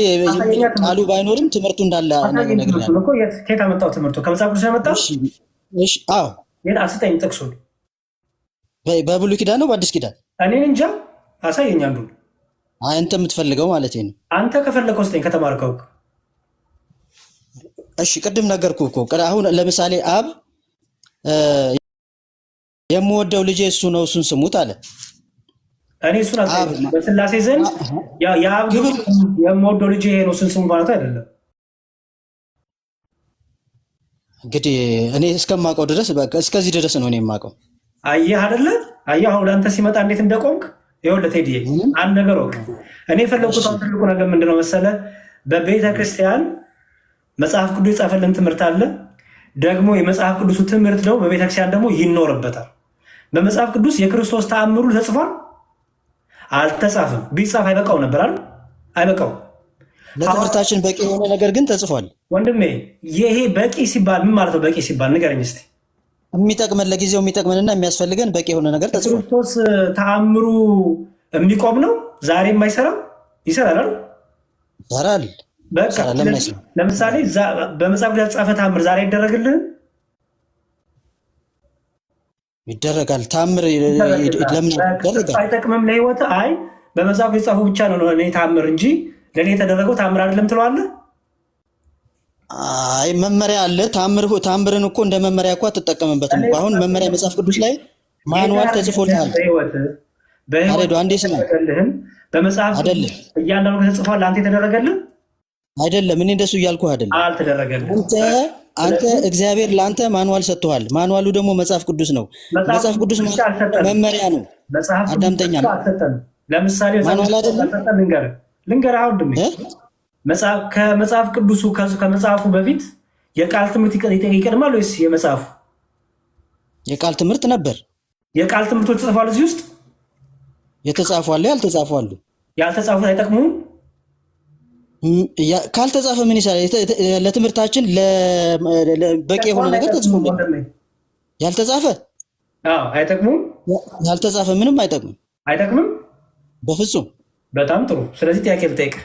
[SPEAKER 3] ቃሉ ባይኖርም ትምህርቱ እንዳለ ነግሬሃለሁ።
[SPEAKER 2] ከየት አመጣው ትምህርቱ? ከመጽሐፍ ቅዱስ ያመጣው?
[SPEAKER 3] እሺ አዎ።
[SPEAKER 2] አስጠኝ ጥቅሱን።
[SPEAKER 3] በብሉይ ኪዳን ነው በአዲስ ኪዳን?
[SPEAKER 2] እኔን እንጃ፣ አሳየኝ አንዱን።
[SPEAKER 3] አንተ የምትፈልገው ማለት ነው።
[SPEAKER 2] አንተ ከፈለከው ስጠኝ ከተማርከው።
[SPEAKER 3] እሺ ቅድም ነገርኩህ እኮ። አሁን ለምሳሌ አብ የምወደው ልጄ እሱ ነው እሱን ስሙት አለ።
[SPEAKER 2] እኔ እሱን በስላሴ ዘንድ የአብ የምወደው ልጄ ይሄ ነው እሱን ስሙት ማለት አይደለም።
[SPEAKER 3] እንግዲህ እኔ እስከማውቀው ድረስ እስከዚህ ድረስ ነው እኔ የማውቀው።
[SPEAKER 2] አየህ አይደለ? አየህ አሁን አንተ ሲመጣ እንዴት እንደቆምክ ይኸውልህ። ቴዲዬ አንድ ነገር ወቅ እኔ የፈለኩት ትልቁ ነገር ምንድነው መሰለህ? በቤተ ክርስቲያን መጽሐፍ ቅዱስ የጻፈልን ትምህርት አለ። ደግሞ የመጽሐፍ ቅዱሱ ትምህርት ደግሞ በቤተክርስቲያን ደግሞ ይኖርበታል። በመጽሐፍ ቅዱስ የክርስቶስ ተአምሩ ተጽፏል? አልተጻፈም። ቢጻፍ አይበቃው ነበር አይደል? አይበቃው።
[SPEAKER 3] ለትምህርታችን በቂ የሆነ ነገር ግን ተጽፏል። ወንድሜ
[SPEAKER 2] ይሄ በቂ ሲባል ምን ማለት ነው? በቂ ሲባል ንገረኝ እስኪ።
[SPEAKER 3] የሚጠቅመን ለጊዜው የሚጠቅመንና የሚያስፈልገን በቂ የሆነ ነገር ተጽፏል።
[SPEAKER 2] ክርስቶስ ተአምሩ የሚቆም ነው? ዛሬ የማይሰራም ይሰራል አይደል?
[SPEAKER 3] ይሰራል።
[SPEAKER 2] በቃ ለምሳሌ በመጽሐፍ ቅዱስ የተጻፈ ተአምር ዛሬ ይደረግልህ?
[SPEAKER 3] ይደረጋል። ተአምር ለምን ይደረጋል?
[SPEAKER 2] አይጠቅምም ለህይወት። አይ በመጽሐፍ የተጻፈው ብቻ ነው እኔ ተአምር እንጂ ለእኔ የተደረገው ተአምር አይደለም ትለዋለህ?
[SPEAKER 3] አይ መመሪያ አለ። ተአምርን እኮ እንደ መመሪያ እኮ አትጠቀምበትም። አሁን መመሪያ መጽሐፍ ቅዱስ ላይ ማንዋል ተጽፎልሃል። አሬዶ አንዴ ስማ።
[SPEAKER 2] በመጽሐፍ እያንዳንዱ ተጽፏል። አንተ የተደረገልህ
[SPEAKER 3] አይደለም። እኔ እንደሱ እያልኩህ አይደለም።
[SPEAKER 2] አልተደረገልህም።
[SPEAKER 3] አንተ እግዚአብሔር ለአንተ ማንዋል ሰጥቷል። ማንዋሉ ደግሞ መጽሐፍ ቅዱስ ነው። መጽሐፍ ቅዱስ መመሪያ ነው። አዳምጠኛ።
[SPEAKER 2] ለምሳሌ ማንዋል አይደለም። ልንገርህ አሁን ድሜ ከመጽሐፍ ቅዱሱ ከመጽሐፉ በፊት የቃል ትምህርት ይቀድማል ወይስ የመጽሐፉ?
[SPEAKER 3] የቃል ትምህርት ነበር።
[SPEAKER 2] የቃል ትምህርቶች ተጽፏል እዚህ ውስጥ?
[SPEAKER 3] የተጻፉ አለ፣ ያልተጻፉ አሉ።
[SPEAKER 2] ያልተጻፉት አይጠቅሙም?
[SPEAKER 3] ካልተጻፈ ምን ይሰራል? ለትምህርታችን በቂ የሆነ ነገር ተጽፎልናል። ያልተጻፈ
[SPEAKER 2] አይጠቅሙም።
[SPEAKER 3] ያልተጻፈ ምንም አይጠቅምም።
[SPEAKER 2] አይጠቅምም
[SPEAKER 3] በፍጹም።
[SPEAKER 2] በጣም ጥሩ። ስለዚህ ጥያቄ ልጠይቅ።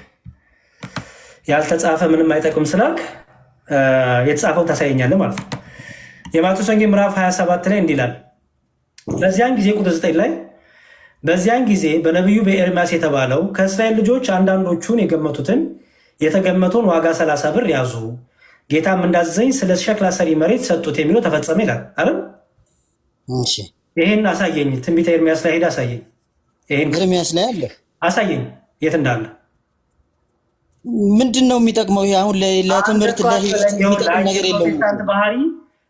[SPEAKER 2] ያልተጻፈ ምንም አይጠቅም ስላልክ የተጻፈው ታሳየኛለህ ማለት ነው። የማቴዎስ ወንጌል ምዕራፍ 27 ላይ እንዲህ ይላል። በዚያን ጊዜ ቁጥር 9 ላይ በዚያን ጊዜ በነቢዩ በኤርምያስ የተባለው ከእስራኤል ልጆች አንዳንዶቹን የተገመተውን ዋጋ 30 ብር ያዙ፣ ጌታም እንዳዘዘኝ ስለ ሸክላ ሰሪ መሬት ሰጡት የሚለው ተፈጸመ ይላል አይደል? ይሄን አሳየኝ። ትንቢተ ኤርምያስ ላይ ሄድ አሳየኝ።
[SPEAKER 3] ኤርምያስ ላይ አለ፣
[SPEAKER 2] አሳየኝ የት እንዳለ።
[SPEAKER 3] ምንድን ነው የሚጠቅመው? ይሄ አሁን ለትምህርት ለህይወት የሚጠቅም ነገር የለውም።
[SPEAKER 2] ባህሪ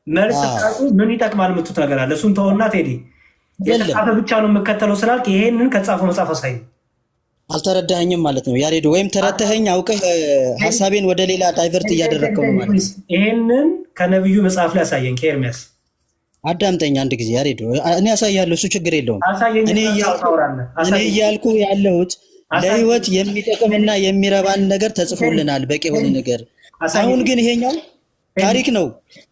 [SPEAKER 2] መልስ ሰጣጡ ምን ይጠቅማል የምትሉት ነገር አለ። እሱን ተወና ቴዲ የተጻፈ ብቻ ነው የምከተለው ስላልክ ይሄንን ከተጻፈው መጽሐፍ አሳየኝ።
[SPEAKER 3] አልተረዳኸኝም ማለት ነው ያሬዶ። ወይም ተረድተኸኝ አውቀህ ሀሳቤን ወደ ሌላ ዳይቨርት እያደረግከው ነው ማለት ነው።
[SPEAKER 2] ይሄንን ከነቢዩ መጽሐፍ ላይ አሳየኝ፣ ከኤርምያስ።
[SPEAKER 3] አዳምጠኝ አንድ ጊዜ ያሬዶ። እኔ አሳያለሁ፣ እሱ ችግር የለውም። እኔ እያልኩ ያለሁት ለህይወት የሚጠቅምና የሚረባን ነገር ተጽፎልናል፣ በቂ የሆነ ነገር። አሁን ግን ይሄኛው ታሪክ ነው፣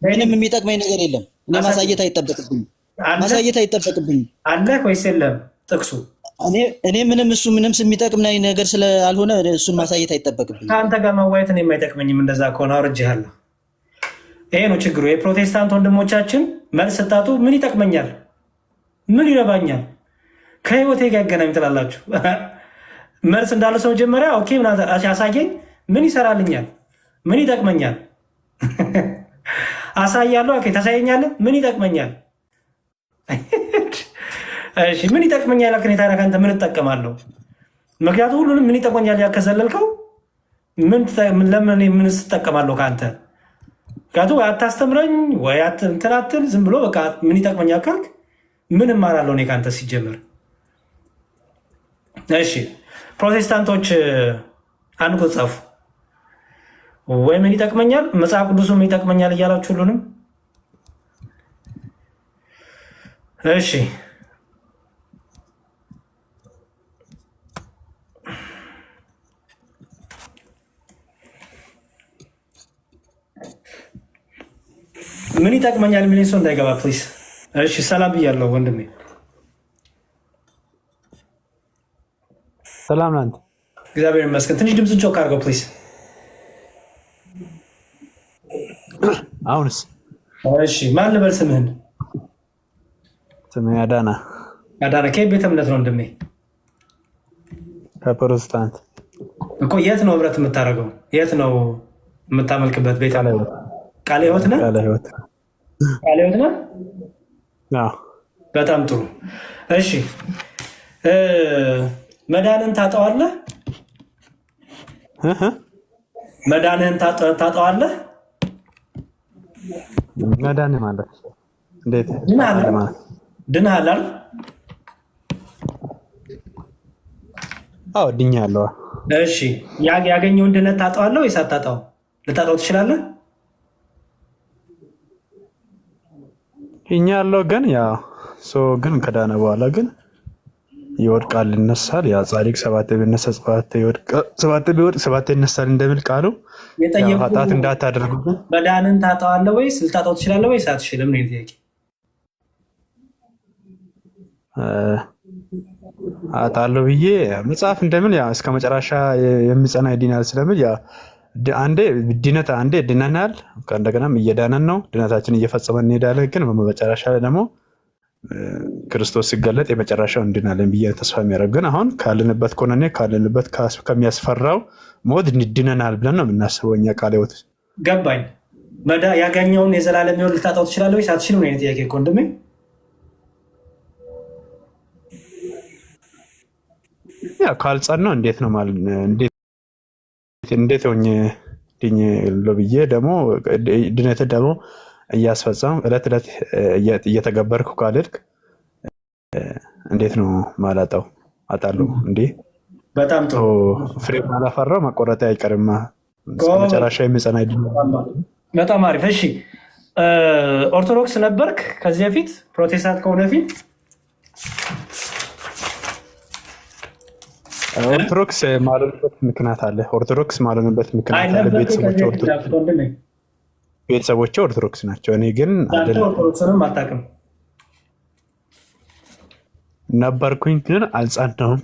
[SPEAKER 3] ምንም የሚጠቅመኝ ነገር የለም። እኔ ማሳየት አይጠበቅብኝም። አለ
[SPEAKER 2] ወይስ የለም ጥቅሱ?
[SPEAKER 3] እኔ ምንም እሱ ምንም የሚጠቅም ነገር ስላልሆነ እሱን ማሳየት አይጠበቅብኝም።
[SPEAKER 2] ከአንተ ጋር መዋየት እኔም አይጠቅመኝም። እንደዛ ከሆነ አውርጄሃለሁ። ይሄ ነው ችግሩ። የፕሮቴስታንት ወንድሞቻችን መልስ ስታጡ ምን ይጠቅመኛል፣ ምን ይረባኛል፣ ከህይወቴ ጋር ያገናኝ ትላላችሁ። መልስ እንዳለ ሰው መጀመሪያ ኦኬ አሳየኝ፣ ምን ይሰራልኛል፣ ምን ይጠቅመኛል፣ አሳያለሁ። ኦኬ ታሳየኛለህ፣ ምን ይጠቅመኛል? እሺ ምን ይጠቅመኛል? አከኔ ታዲያ ካንተ ምን እጠቀማለሁ? ምክንያቱም ሁሉንም ምን ይጠቅመኛል ያከዘለልከው ለምን ምን እጠቀማለሁ ካንተ? ምክንያቱም ወይ አታስተምረኝ ወይ እንትን አትል፣ ዝም ብሎ በቃ ምን ይጠቅመኛል ካልክ ምን እማራለሁ እኔ ካንተ ሲጀምር? እሺ ፕሮቴስታንቶች አንድ ቁጥር ጻፉ። ወይ ምን ይጠቅመኛል፣ መጽሐፍ ቅዱሱ ምን ይጠቅመኛል እያላችሁ ሁሉንም። እሺ ምን ይጠቅመኛል የሚለኝ ሰው እንዳይገባ ፕሊዝ። እሺ ሰላም ብያለሁ ወንድሜ።
[SPEAKER 4] ሰላም ናንተ።
[SPEAKER 2] እግዚአብሔር ይመስገን። ትንሽ ድምፅ ጮክ አድርገው ፕሊዝ።
[SPEAKER 4] አሁንስ?
[SPEAKER 2] እሺ ማን ልበል ስምህን?
[SPEAKER 4] ስሜ አዳና።
[SPEAKER 2] አዳና ከየት ቤተ እምነት ነው ወንድሜ?
[SPEAKER 4] ከፕሮቴስታንት።
[SPEAKER 2] እኮ የት ነው ህብረት የምታደርገው? የት ነው የምታመልክበት ቤት? ቃለ ሕይወት ነህ? ቃለ ሕይወት ነህ?
[SPEAKER 4] አዎ።
[SPEAKER 2] በጣም ጥሩ። እሺ መዳንን ታጠዋለህ? መዳንህን ታጠዋለህ?
[SPEAKER 4] መዳን ማለት እንዴት?
[SPEAKER 2] ድነሃል አይደል?
[SPEAKER 4] አዎ ድኛለሁ።
[SPEAKER 2] እሺ ያገኘውን ድነት ታጠዋለህ ወይስ አታጣው? ልታጣው ትችላለህ?
[SPEAKER 4] ድኛለሁ ግን ያ ሰው ግን ከዳነ በኋላ ግን ይወድቃል ይነሳል። ያ ጻድቅ ሰባት ቢነሳ ሰባት ቢወድቅ ሰባት ይነሳል እንደሚል ቃሉ ኃጢአት እንዳታደርጉ።
[SPEAKER 2] መዳንን ታጠዋለህ ወይስ ልታጣው ትችላለህ ወይስ አትችልም ነው ጥያቄ።
[SPEAKER 4] አጣለሁ ብዬ መጽሐፍ እንደምን ያ እስከ መጨረሻ የሚጸና ይድናል ስለሚል ያ አንዴ ድነናል፣ እንደገናም እየዳነን ነው፣ ድነታችን እየፈጸመን እንሄዳለን። ግን በመጨረሻ ላይ ደግሞ ክርስቶስ ሲገለጥ የመጨረሻው እንድናለን ብዬ ተስፋ የሚያደርግ ግን አሁን ካለንበት ኮነኔ ካለንበት ከሚያስፈራው ሞት እንድነናል ብለን ነው የምናስበው እኛ ቃለ ሕይወት።
[SPEAKER 2] ገባኝ። ያገኘውን የዘላለም ሕይወት ልታጣው ትችላለህ ወይስ አትችልም ነው ጥያቄ እኮ ወንድሜ።
[SPEAKER 4] ያ ካልጸናው እንዴት ነው ማለት እንዴት ሆኜ ድኝ ብዬ ደግሞ ድነትን ደግሞ እያስፈጸም እለት እለት እየተገበርኩ ካልልክ እንዴት ነው ማላጣው? አጣለሁ እንዴ?
[SPEAKER 2] በጣም ጥሩ።
[SPEAKER 4] ፍሬ ማላፈራው መቆረጥ አይቀርማ መጨረሻ የሚጸና ይድናል።
[SPEAKER 2] በጣም አሪፍ። እሺ ኦርቶዶክስ ነበርክ ከዚህ በፊት? ፕሮቴስታንት ከሆነ ፊት?
[SPEAKER 4] ኦርቶዶክስ ማለንበት ምክንያት አለ። ኦርቶዶክስ ማለንበት ምክንያት አለ። ቤተሰቦቼ ኦርቶዶክስ ናቸው። እኔ ግን
[SPEAKER 2] ኦርቶዶክስንም አታውቅም?
[SPEAKER 4] ነበርኩኝ ግን አልጸናሁም።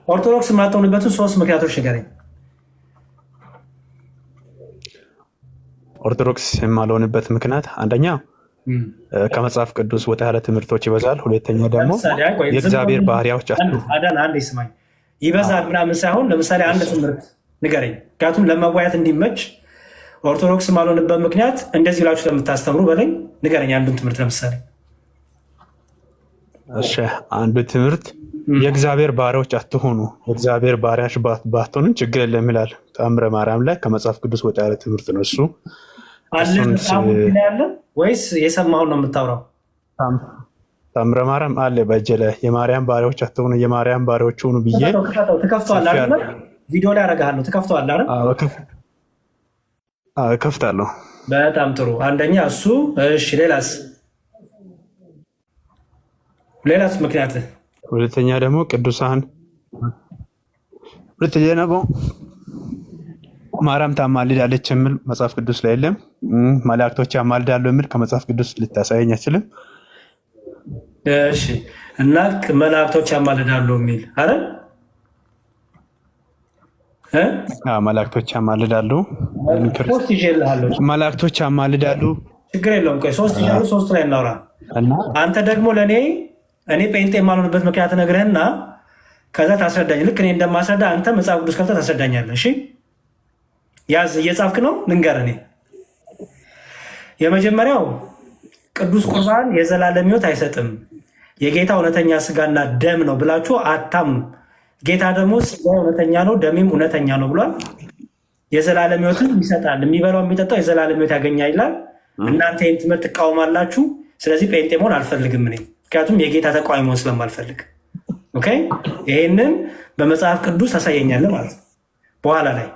[SPEAKER 2] ኦርቶዶክስ የማትሆንበትን 3 ምክንያቶች ንገረኝ።
[SPEAKER 4] ኦርቶዶክስ የማልሆንበት ምክንያት አንደኛ ከመጽሐፍ ቅዱስ ወጣ ያለ ትምህርቶች ይበዛል። ሁለተኛ ደግሞ የእግዚአብሔር ባህሪያዎች
[SPEAKER 2] አንዴ ስማኝ። ይበዛል ምናምን ሳይሆን ለምሳሌ አንድ ትምህርት ንገረኝ። ምክንያቱም ለመዋያት እንዲመች ኦርቶዶክስ ማልሆንበት ምክንያት እንደዚህ ብላችሁ ስለምታስተምሩ በለኝ ንገረኝ አንዱን ትምህርት ለምሳሌ።
[SPEAKER 4] እሺ አንዱ ትምህርት የእግዚአብሔር ባሪያዎች አትሆኑ፣ የእግዚአብሔር ባሪያዎች ባትሆኑ ችግር የለም ይላል ተአምረ ማርያም ላይ። ከመጽሐፍ ቅዱስ ወጣ ያለ ትምህርት ነው እሱ።
[SPEAKER 2] ያለ ወይስ የሰማውን ነው የምታወራው?
[SPEAKER 4] ተአምረ ማርያም አለ በእጄ ላይ። የማርያም ባሪያዎች አትሆኑ፣ የማርያም ባሪያዎች ሁኑ ብዬ
[SPEAKER 2] ትከፍተዋለህ አይደል? ቪዲዮ ላይ አደርግሃለሁ። ትከፍተዋለህ አይደል?
[SPEAKER 4] እከፍታለሁ።
[SPEAKER 2] በጣም ጥሩ። አንደኛ እሱ። እሺ ሌላስ ምክንያት?
[SPEAKER 4] ሁለተኛ ደግሞ ቅዱሳን፣ ሁለተኛ ደግሞ ማርያም ታማልዳለች የሚል መጽሐፍ ቅዱስ ላይ የለም። መላእክቶች ያማልዳሉ የሚል ከመጽሐፍ ቅዱስ ልታሳየኝ አይችልም።
[SPEAKER 2] እሺ እና መላእክቶች ያማልዳሉ የሚል አይደል?
[SPEAKER 4] መላእክቶች ያማልዳሉ፣ መላእክቶች ያማልዳሉ።
[SPEAKER 2] ችግር የለውም። ቆይ 3 ይላሉ፣ 3 ላይ እናውራ። አንተ ደግሞ ለእኔ ጴንጤ የማልሆንበት ምክንያት ነግረህና ከዛ ታስረዳኝ። ልክ እኔ እንደማስረዳ አንተ መጽሐፍ ቅዱስ ከፍተህ ታስረዳኛለህ። እሺ ያዝ፣ እየጻፍክ ነው? ልንገርህ። እኔ የመጀመሪያው ቅዱስ ቁርባን የዘላለም ሕይወት አይሰጥም፣ የጌታ እውነተኛ ስጋና ደም ነው ብላችሁ አታምኑ። ጌታ ደግሞ ስጋ እውነተኛ ነው፣ ደሜም እውነተኛ ነው ብሏል። የዘላለም ሕይወትን ይሰጣል፣ የሚበላው የሚጠጣው የዘላለም ሕይወት ያገኛል ይላል። እናንተ ይህን ትምህርት ትቃወማላችሁ። ስለዚህ ጴንጤ መሆን አልፈልግም እኔ፣ ምክንያቱም የጌታ ተቃዋሚ መሆን ስለማልፈልግ። ኦኬ፣ ይሄንን በመጽሐፍ ቅዱስ ታሳየኛለህ ማለት ነው። በኋላ ላይ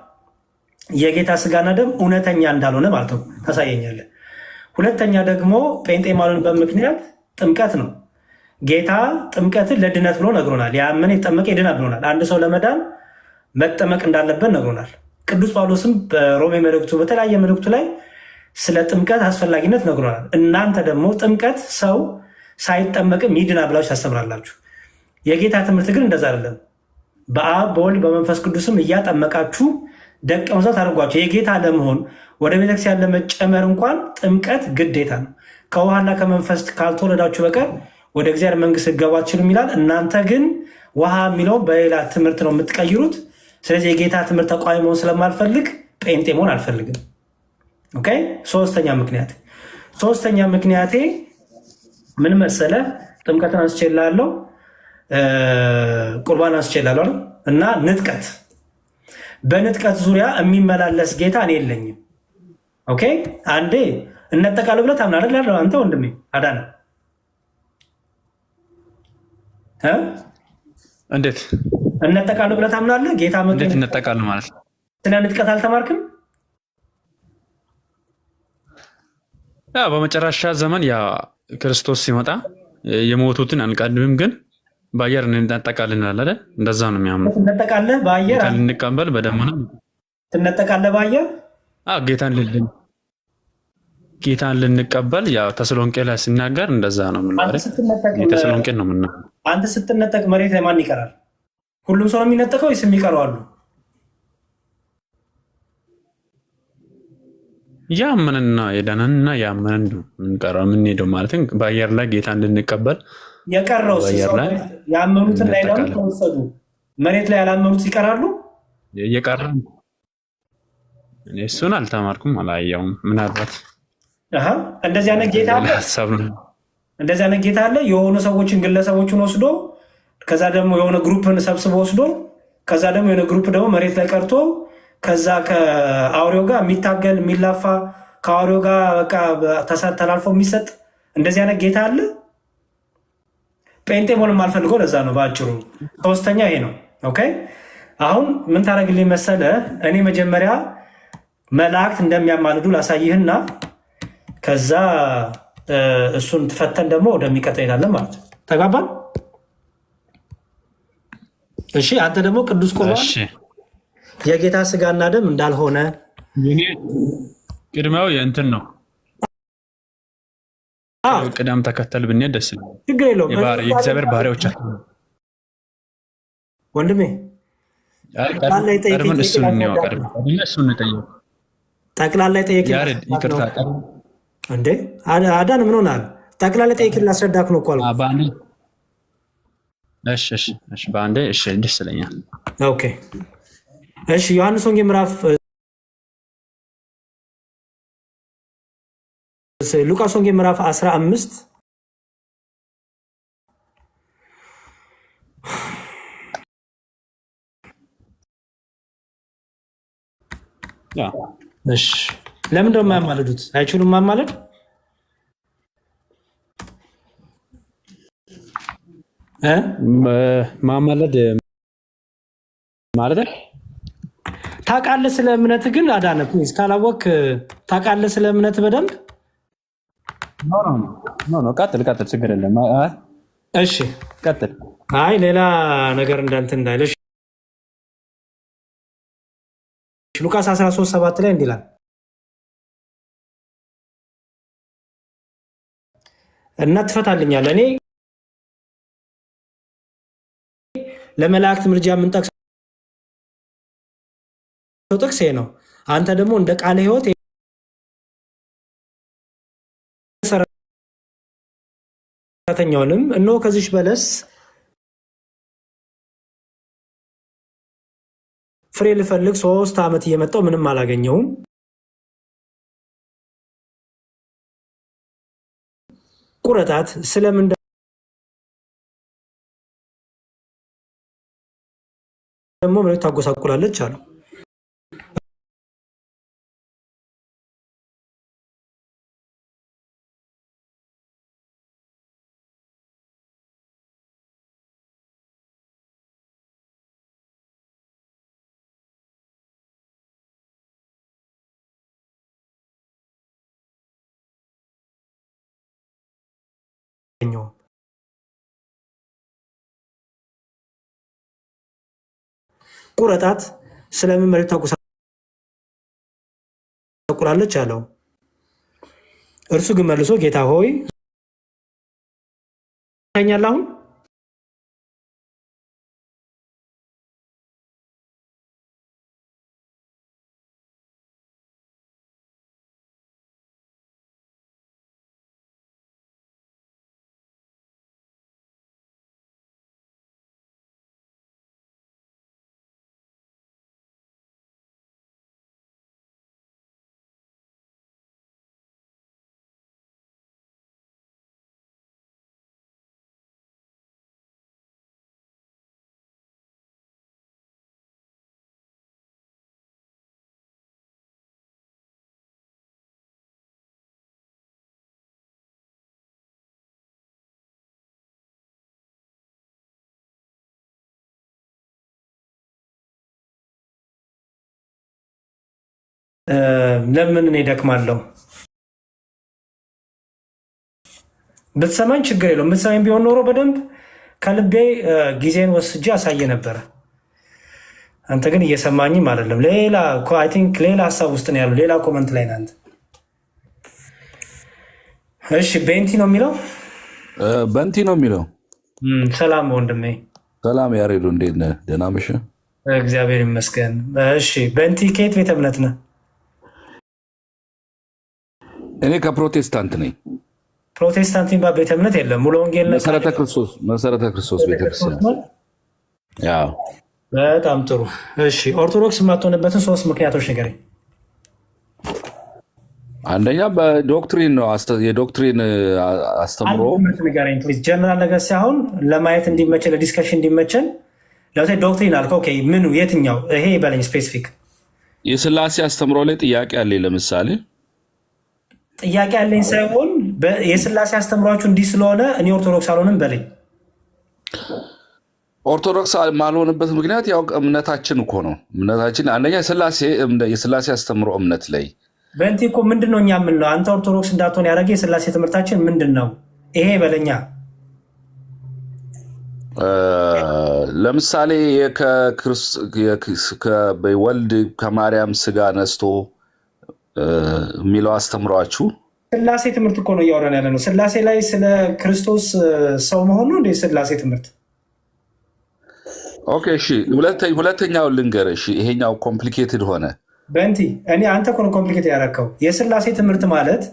[SPEAKER 2] የጌታ ስጋና ደም እውነተኛ እንዳልሆነ ማለት ነው ታሳየኛለህ። ሁለተኛ ደግሞ ጴንጤ ማልሆንበት ምክንያት ጥምቀት ነው። ጌታ ጥምቀትን ለድነት ብሎ ነግሮናል። ያመነ የተጠመቀ ይድናል ብሎናል። አንድ ሰው ለመዳን መጠመቅ እንዳለበት ነግሮናል። ቅዱስ ጳውሎስም በሮሜ መልእክቱ በተለያየ መልእክቱ ላይ ስለ ጥምቀት አስፈላጊነት ነግሮናል። እናንተ ደግሞ ጥምቀት ሰው ሳይጠመቅም ይድና ብላችሁ ታስተምራላችሁ። የጌታ ትምህርት ግን እንደዛ አይደለም። በአብ በወልድ በመንፈስ ቅዱስም እያጠመቃችሁ ደቀ መዛሙርት አድርጓቸው። የጌታ ለመሆን ወደ ቤተክርስቲያን ለመጨመር እንኳን ጥምቀት ግዴታ ነው። ከውሃና ከመንፈስ ካልተወለዳችሁ በቀር ወደ እግዚአብሔር መንግስት ልትገቡ አትችሉም ይላል። እናንተ ግን ውሃ የሚለው በሌላ ትምህርት ነው የምትቀይሩት። ስለዚህ የጌታ ትምህርት ተቋሚ መሆን ስለማልፈልግ ጴንጤ መሆን አልፈልግም። ኦኬ። ሶስተኛ ምክንያቴ ምን መሰለ? ጥምቀትን አንስቼልሃለሁ፣ ቁርባን አንስቼልሃለሁ እና ንጥቀት። በንጥቀት ዙሪያ የሚመላለስ ጌታ እኔ የለኝም። ኦኬ። አንዴ እነጠቃለሁ ብለህ ታምናለህ አይደል? አንተ ወንድሜ አዳነ
[SPEAKER 4] እንዴት
[SPEAKER 2] እነጠቃለሁ ብለህ ታምናለህ? ጌታ
[SPEAKER 4] እንዴት እነጠቃለሁ ማለት ነው?
[SPEAKER 2] ስለ ንጥቀት አልተማርክም?
[SPEAKER 4] ያ በመጨረሻ ዘመን ያ ክርስቶስ ሲመጣ የሞቱትን አንቀድምም፣ ግን በአየር እንነጠቃለን አይደል? እንደዛ ነው የሚያምነው።
[SPEAKER 2] ትነጠቃለህ በአየር
[SPEAKER 4] ልንቀበል በደመና
[SPEAKER 2] ትነጠቃለህ በአየር ጌታን ልንቀበል ያ ተሰሎንቄ ላይ ሲናገር እንደዛ ነው የምናደርግ። ተሰሎንቄ ነው የምናደርግ። አንተ ስትነጠቅ መሬት ላይ ማን ይቀራል? ሁሉም ሰው ነው የሚነጠቀው ወይስ የሚቀሩ አሉ?
[SPEAKER 4] ያመንና የዳነንና ያመንን ነው የምንቀረው የምንሄደው ማለት በአየር ላይ ጌታን ልንቀበል
[SPEAKER 2] የቀረው ያመኑትን ላይ ደግሞ ተወሰዱ። መሬት ላይ ያላመኑት ይቀራሉ።
[SPEAKER 4] እየቀረ እሱን አልተማርኩም አላየውም። ምናልባት
[SPEAKER 2] እንደዚህ አይነት ጌታ አለ። የሆኑ ሰዎችን ግለሰቦችን ወስዶ ከዛ ደግሞ የሆነ ግሩፕን ሰብስቦ ወስዶ ከዛ ደግሞ የሆነ ግሩፕ ደግሞ መሬት ላይ ቀርቶ ከዛ ከአውሬው ጋር የሚታገል የሚላፋ ከአውሬው ጋር በቃ ተላልፎ የሚሰጥ እንደዚህ አይነት ጌታ አለ። ጴንጤ መሆን የማልፈልገው ለዛ ነው በአጭሩ። ሶስተኛ ይሄ ነው። ኦኬ። አሁን ምን ታደርግልኝ መሰለ? እኔ መጀመሪያ መላእክት እንደሚያማልዱ ላሳይህና ከዛ እሱን ትፈተን ደግሞ ወደሚቀጥለው እንሄዳለን ማለት ነው። ተግባባን? እሺ። አንተ ደግሞ ቅዱስ ቁርባን የጌታ ስጋና ደም እንዳልሆነ
[SPEAKER 4] ቅድሚያው የእንትን ነው። ቅደም ተከተል ብንሄድ ደስ ይላል።
[SPEAKER 2] ችግር የለውም።
[SPEAKER 4] የእግዚአብሔር ባህሪዎች
[SPEAKER 2] ወንድሜ ጠቅላላ ጠየቅ እንዴ አዳን ምን ሆናል? ጠቅላላ ጠየቅ ላስረዳክ ነው እኮ አልኩህ።
[SPEAKER 4] በአንዴ ደስ ይለኛል።
[SPEAKER 2] ኦኬ። እሺ ዮሐንስ ወንጌል ምዕራፍ ሉቃስ ወንጌል ምዕራፍ 15 እሺ። ለምን ደው የማያማልዱት? አይችሉም ማማለድ?
[SPEAKER 4] ማማለድ ማለት
[SPEAKER 2] ታውቃለህ? ስለ እምነት ግን አዳነ ፕሊዝ፣ ካላወቅ ታውቃለህ ስለ እምነት በደንብ?
[SPEAKER 4] ቀጥል፣ ችግር የለም።
[SPEAKER 2] እሺ
[SPEAKER 4] ቀጥል።
[SPEAKER 2] አይ ሌላ ነገር እንዳንተ እንዳይለሽ። ሉቃስ 13:7 ላይ እንዲህ ይላል፣ እና ትፈታልኛለህ። እኔ ለመላእክት ምርጃ የምንጠቅሰው ጥቅስ ነው። አንተ ደግሞ እንደ ቃለ ሕይወት ሰራተኛውንም እነሆ ከዚች በለስ ፍሬ ልፈልግ 3 ዓመት እየመጣሁ ምንም አላገኘሁም። ቁረጣት፣ ስለምን ደግሞ ምን ታጎሳቁላለች አሉ። ቁረጣት፣ ስለምን መሬት ታጎሳቁላለች ታጎሳቁላለች አለው። እርሱ ግን መልሶ ጌታ ሆይ ታኛለህ አሁን ለምን እኔ ደክማለሁ? ብትሰማኝ ችግር የለውም። ብትሰማኝ ቢሆን ኖሮ በደንብ ከልቤ ጊዜን ወስጄ አሳየ ነበረ። አንተ ግን እየሰማኝም አይደለም። ሌላ አይ ቲንክ ሌላ ሀሳብ ውስጥ ነው ያለው። ሌላ ኮመንት ላይ ናንተ። እሺ ቤንቲ ነው የሚለው
[SPEAKER 5] በንቲ ነው የሚለው።
[SPEAKER 2] ሰላም ወንድሜ።
[SPEAKER 5] ሰላም ያሬዱ፣ እንዴት ነህ? ደህና መሸ።
[SPEAKER 2] እግዚአብሔር ይመስገን። እሺ በንቲ ከየት ቤተ እምነት ነህ?
[SPEAKER 5] እኔ ከፕሮቴስታንት ነኝ።
[SPEAKER 2] ፕሮቴስታንት የሚባል ቤተ እምነት የለም። ሙሉ ወንጌል
[SPEAKER 5] መሰረተ ክርስቶስ ቤተክርስቲያን። ያው
[SPEAKER 2] በጣም ጥሩ። እሺ ኦርቶዶክስ የማትሆንበትን 3 ምክንያቶች ንገረኝ።
[SPEAKER 5] አንደኛ በዶክትሪን ነው፣ የዶክትሪን አስተምሮ
[SPEAKER 2] ንገረኝ ፕሊዝ። ጀነራል ነገር ሳይሆን ለማየት እንዲመቸን ለዲስከሽን እንዲመቸን። ለምሳሌ ዶክትሪን አልከው፣ ኦኬ ምኑ የትኛው? ይሄ በለኝ ስፔሲፊክ።
[SPEAKER 5] የስላሴ አስተምሮ ላይ ጥያቄ አለኝ። ለምሳሌ
[SPEAKER 2] ጥያቄ አለኝ ሳይሆን የስላሴ አስተምሯችሁ እንዲህ ስለሆነ እኔ ኦርቶዶክስ አልሆንም በለኝ።
[SPEAKER 5] ኦርቶዶክስ ማልሆንበት ምክንያት ያው እምነታችን እኮ ነው። እምነታችን አንደኛ የስላሴ አስተምሮ እምነት ላይ
[SPEAKER 2] በንቲ እኮ ምንድን ነው እኛ የምንለው? አንተ ኦርቶዶክስ እንዳትሆን ያደረገ የስላሴ ትምህርታችን ምንድን ነው? ይሄ በለኛ።
[SPEAKER 5] ለምሳሌ ወልድ ከማርያም ስጋ ነስቶ የሚለው አስተምሯችሁ
[SPEAKER 2] ስላሴ ትምህርት እኮ ነው እያወራን ያለ ነው። ስላሴ ላይ ስለ ክርስቶስ ሰው መሆኑ እንደ ስላሴ ትምህርት።
[SPEAKER 5] ኦኬ እሺ፣ ሁለተኛውን ልንገር። እሺ ይሄኛው ኮምፕሊኬትድ ሆነ።
[SPEAKER 2] በንቲ እኔ አንተ እኮ ነው ኮምፕሊኬት ያደረከው። የስላሴ ትምህርት ማለት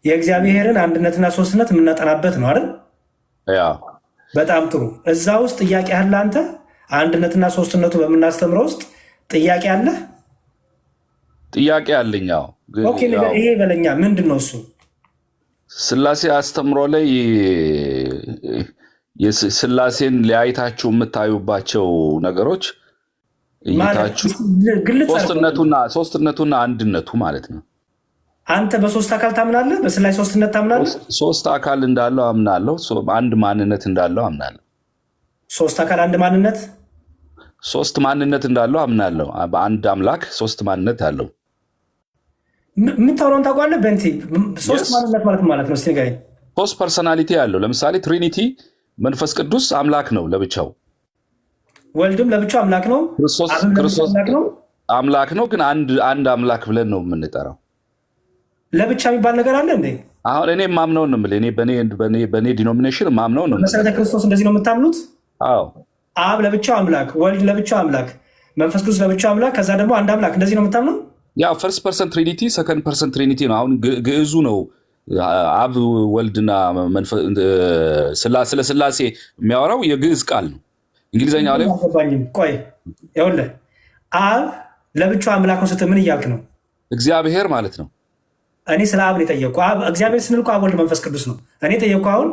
[SPEAKER 2] የእግዚአብሔርን አንድነትና ሶስትነት የምናጠናበት ነው አይደል?
[SPEAKER 5] ያ
[SPEAKER 2] በጣም ጥሩ። እዛ ውስጥ ጥያቄ አለ? አንተ አንድነትና ሶስትነቱ በምናስተምረው ውስጥ ጥያቄ አለ?
[SPEAKER 5] ጥያቄ አለኛው።
[SPEAKER 2] ይሄ በለኛ ምንድን ነው እሱ?
[SPEAKER 5] ስላሴ አስተምሮ ላይ ስላሴን የምታዩባቸው ነገሮች እይታችሁ ሶስትነቱና አንድነቱ ማለት ነው።
[SPEAKER 2] አንተ በሶስት አካል ታምናለህ? በስላሴ ሶስትነት ታምናለህ?
[SPEAKER 5] 3 አካል እንዳለው አምናለሁ። አንድ ማንነት እንዳለው አምናለሁ።
[SPEAKER 2] 3 አካል አንድ ማንነት፣
[SPEAKER 5] 3 ማንነት እንዳለው አምናለሁ። በአንድ አምላክ 3 ማንነት አለው።
[SPEAKER 2] የምታወራውን ታውቃለህ? በንቲ 3 ማንነት ማለት ነው። እስኪ ንገረኝ።
[SPEAKER 5] 3 ፐርሶናሊቲ ያለው። ለምሳሌ ትሪኒቲ መንፈስ ቅዱስ አምላክ ነው ለብቻው፣
[SPEAKER 2] ወልድም ለብቻው አምላክ ነው፣ ክርስቶስ
[SPEAKER 5] አምላክ ነው። ግን አንድ አምላክ ብለን ነው የምንጠራው።
[SPEAKER 2] ለብቻ የሚባል ነገር አለ እንዴ?
[SPEAKER 5] አሁን እኔ ማምነው ነው የምልህ። በእኔ ዲኖሚኔሽን ማምነው ነው።
[SPEAKER 2] መሰረተ ክርስቶስ እንደዚህ ነው የምታምኑት?
[SPEAKER 5] አዎ።
[SPEAKER 2] አብ ለብቻው አምላክ፣ ወልድ ለብቻው አምላክ፣ መንፈስ ቅዱስ ለብቻው አምላክ፣ ከዛ ደግሞ አንድ አምላክ። እንደዚህ ነው የምታምነው?
[SPEAKER 5] ያው ፈርስት ፐርሰን ትሪኒቲ፣ ሰከንድ ፐርሰን ትሪኒቲ ነው። አሁን ግዕዙ ነው አብ ወልድና ስለ ስላሴ የሚያወራው የግዕዝ ቃል ነው። እንግሊዝኛው ላይ
[SPEAKER 2] ቆይ ይኸውልህ፣ አብ ለብቻው አምላክ ነው ስትል ምን እያልክ ነው?
[SPEAKER 5] እግዚአብሔር ማለት ነው።
[SPEAKER 2] እኔ ስለ አብ ነው የጠየቅኩ። እግዚአብሔር ስንል እኮ አብ ወልድ መንፈስ ቅዱስ ነው። እኔ ጠየቅኩ። አሁን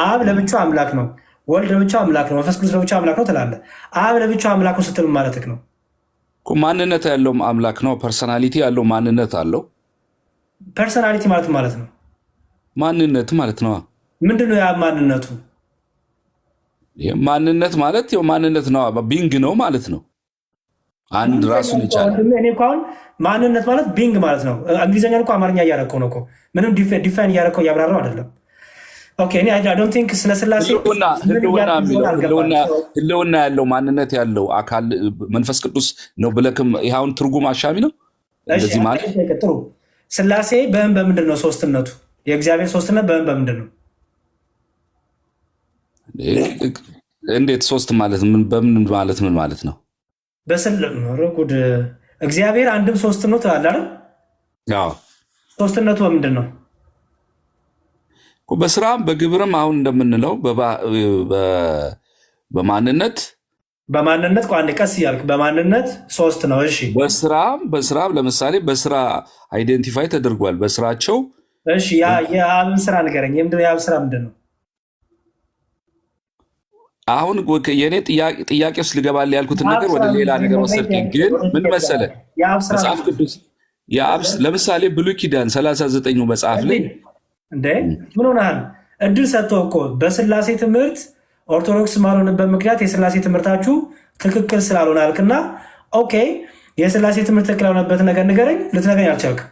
[SPEAKER 2] አብ ለብቻው አምላክ ነው፣ ወልድ ለብቻው አምላክ ነው፣ መንፈስ ቅዱስ ለብቻው አምላክ ነው ትላለህ። አብ ለብቻው አምላክ ነው ስትል ማለትህ ነው?
[SPEAKER 5] ማንነት ያለው አምላክ ነው። ፐርሶናሊቲ ያለው ማንነት አለው።
[SPEAKER 2] ፐርሶናሊቲ ማለት ነው
[SPEAKER 5] ማንነት ማለት ነው።
[SPEAKER 2] ምንድነው ያ ማንነቱ?
[SPEAKER 5] ማንነት ማለት ማንነት ነው፣ ቢንግ ነው ማለት ነው። አንድ ራሱን ይቻላል።
[SPEAKER 2] እኔ እኮ አሁን ማንነት ማለት ቢንግ ማለት ነው። እንግሊዝኛ እኮ አማርኛ እያደረከው ነው እኮ፣ ምንም ዲፋይን እያደረከው እያብራራው አይደለም። ኦኬ እኔ አይ ዶንት ቲንክ ስለ ስላሴ
[SPEAKER 5] ህልውና ያለው ማንነት ያለው አካል መንፈስ ቅዱስ ነው ብለክም ይኸውን ትርጉም አሻሚ ነው። እንደዚህ ማለት
[SPEAKER 2] ጥሩ። ስላሴ በምንድን ነው ሶስትነቱ? የእግዚአብሔር ሶስትነት በምንድን ነው?
[SPEAKER 5] እንዴት ሶስት ማለት በምን ማለት ምን ማለት ነው?
[SPEAKER 2] ጉድ እግዚአብሔር አንድም ሶስት ነው ትላለህ አይደል?
[SPEAKER 5] አዎ።
[SPEAKER 2] ሶስትነቱ በምንድን ነው?
[SPEAKER 5] በስራም በግብርም አሁን እንደምንለው በማንነት
[SPEAKER 2] ቋንዴ ቀስ እያልክ በማንነት ሶስት ነው። እሺ
[SPEAKER 5] በስራም ለምሳሌ በስራ አይዴንቲፋይ ተደርጓል በስራቸው።
[SPEAKER 2] እሺ የአብን ስራ ንገረኝ። የአብ ስራ ምንድን ነው?
[SPEAKER 5] አሁን የኔ ጥያቄ ውስጥ ልገባል ያልኩትን ነገር ወደ ሌላ ነገር ወሰድከኝ። ግን ምን መሰለህ መጽሐፍ ቅዱስ ለምሳሌ ብሉይ ኪዳን 39ኙ መጽሐፍ ላይ
[SPEAKER 2] እንዴ ምን ሆነሃል? እድል ሰጥተው እኮ በስላሴ ትምህርት ኦርቶዶክስ ማልሆንበት ምክንያት የስላሴ ትምህርታችሁ ትክክል ስላልሆነ አልክና፣ ኦኬ የስላሴ ትምህርት ትክክል ያልሆነበትን ነገር ንገረኝ። ልትነግረኝ አልቻልክም።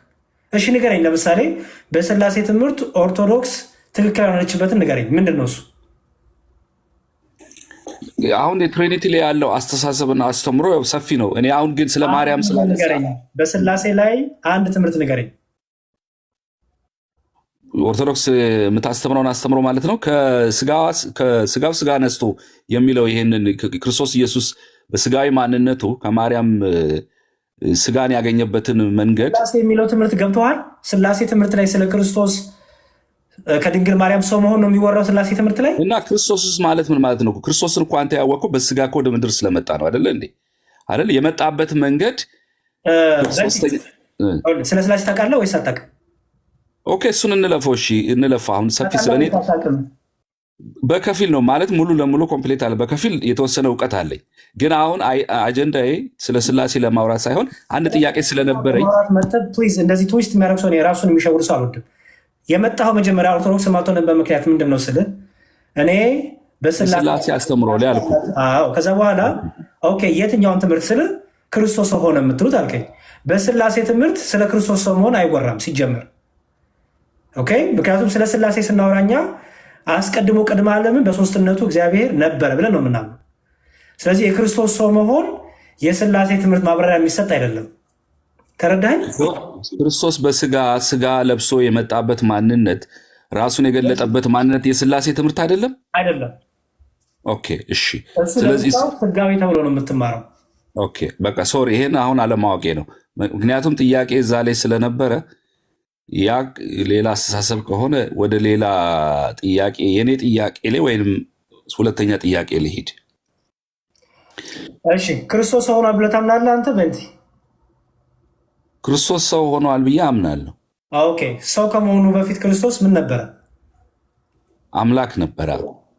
[SPEAKER 2] እሺ ንገረኝ። ለምሳሌ በስላሴ ትምህርት ኦርቶዶክስ ትክክል ያልሆነችበትን ንገረኝ። ምንድን ነው እሱ?
[SPEAKER 5] አሁን የትሪኒቲ ላይ ያለው አስተሳሰብና አስተምሮ ሰፊ ነው። እኔ አሁን ግን ስለ ማርያም ስላነሳ
[SPEAKER 2] በስላሴ ላይ አንድ ትምህርት ንገረኝ።
[SPEAKER 5] ኦርቶዶክስ የምታስተምረውን አስተምሮ ማለት ነው። ከስጋው ስጋ ነስቶ የሚለው ይሄንን ክርስቶስ ኢየሱስ በስጋዊ ማንነቱ ከማርያም ስጋን ያገኘበትን መንገድ
[SPEAKER 2] ስላሴ የሚለው ትምህርት ገብተዋል። ስላሴ ትምህርት ላይ ስለ ክርስቶስ ከድንግል ማርያም ሰው መሆን ነው የሚወራው ስላሴ ትምህርት ላይ። እና
[SPEAKER 5] ክርስቶስ ማለት ምን ማለት ነው? ክርስቶስን እኮ አንተ ያወቅኸው በስጋ እኮ ወደ ምድር ስለመጣ ነው አይደለ እንዴ? አይደል? የመጣበት መንገድ
[SPEAKER 2] ስለ ስላሴ ታውቃለህ ወይስ አታውቅም?
[SPEAKER 5] ኦኬ እሱን እንለፈው። እሺ እንለፋ። አሁን ሰፊ ስለኔ በከፊል ነው ማለት ሙሉ ለሙሉ ኮምፕሌት አለ። በከፊል የተወሰነ እውቀት አለኝ። ግን አሁን አጀንዳዬ ስለ ስላሴ ለማውራት ሳይሆን አንድ ጥያቄ ስለነበረኝ
[SPEAKER 2] እንደዚህ ትዊስት የሚያደርግ ሰው ራሱን የሚሸውር ሰው አልወድም። የመጣኸው መጀመሪያ ኦርቶዶክስ ማልሆንበት ምክንያት ምንድን ነው ስልህ እኔ
[SPEAKER 5] በስላሴ አስተምሮ ላይ አልኩ።
[SPEAKER 2] ከዛ በኋላ ኦኬ የትኛውን ትምህርት ስልህ ክርስቶስ ሰው ሆነ የምትሉት አልከኝ። በስላሴ ትምህርት ስለ ክርስቶስ ሰው መሆን አይወራም ሲጀመር። ኦኬ ምክንያቱም ስለ ስላሴ ስናወራኛ አስቀድሞ ቅድመ ዓለምን በሶስትነቱ እግዚአብሔር ነበረ ብለን ነው የምናምነው። ስለዚህ የክርስቶስ ሰው መሆን የስላሴ ትምህርት ማብራሪያ የሚሰጥ አይደለም። ተረዳኸኝ?
[SPEAKER 5] ክርስቶስ ስጋ ለብሶ የመጣበት ማንነት ራሱን የገለጠበት ማንነት የስላሴ ትምህርት አይደለም። ኦኬ እሺ። ስለዚህ
[SPEAKER 2] ስጋዊ ተብሎ ነው የምትማረው።
[SPEAKER 5] ኦኬ በቃ ሶሪ፣ ይሄን አሁን አለማወቄ ነው። ምክንያቱም ጥያቄ እዛ ላይ ስለነበረ ያ ሌላ አስተሳሰብ ከሆነ ወደ ሌላ ጥያቄ የኔ ጥያቄ ላይ ወይም ሁለተኛ ጥያቄ ልሂድ።
[SPEAKER 2] እሺ ክርስቶስ ሰው ሆኗል ብለህ ታምናለህ አንተ? በንቲ
[SPEAKER 5] ክርስቶስ ሰው ሆኗል ብዬ አምናለሁ።
[SPEAKER 2] ኦኬ ሰው ከመሆኑ በፊት ክርስቶስ ምን ነበረ?
[SPEAKER 5] አምላክ ነበረ።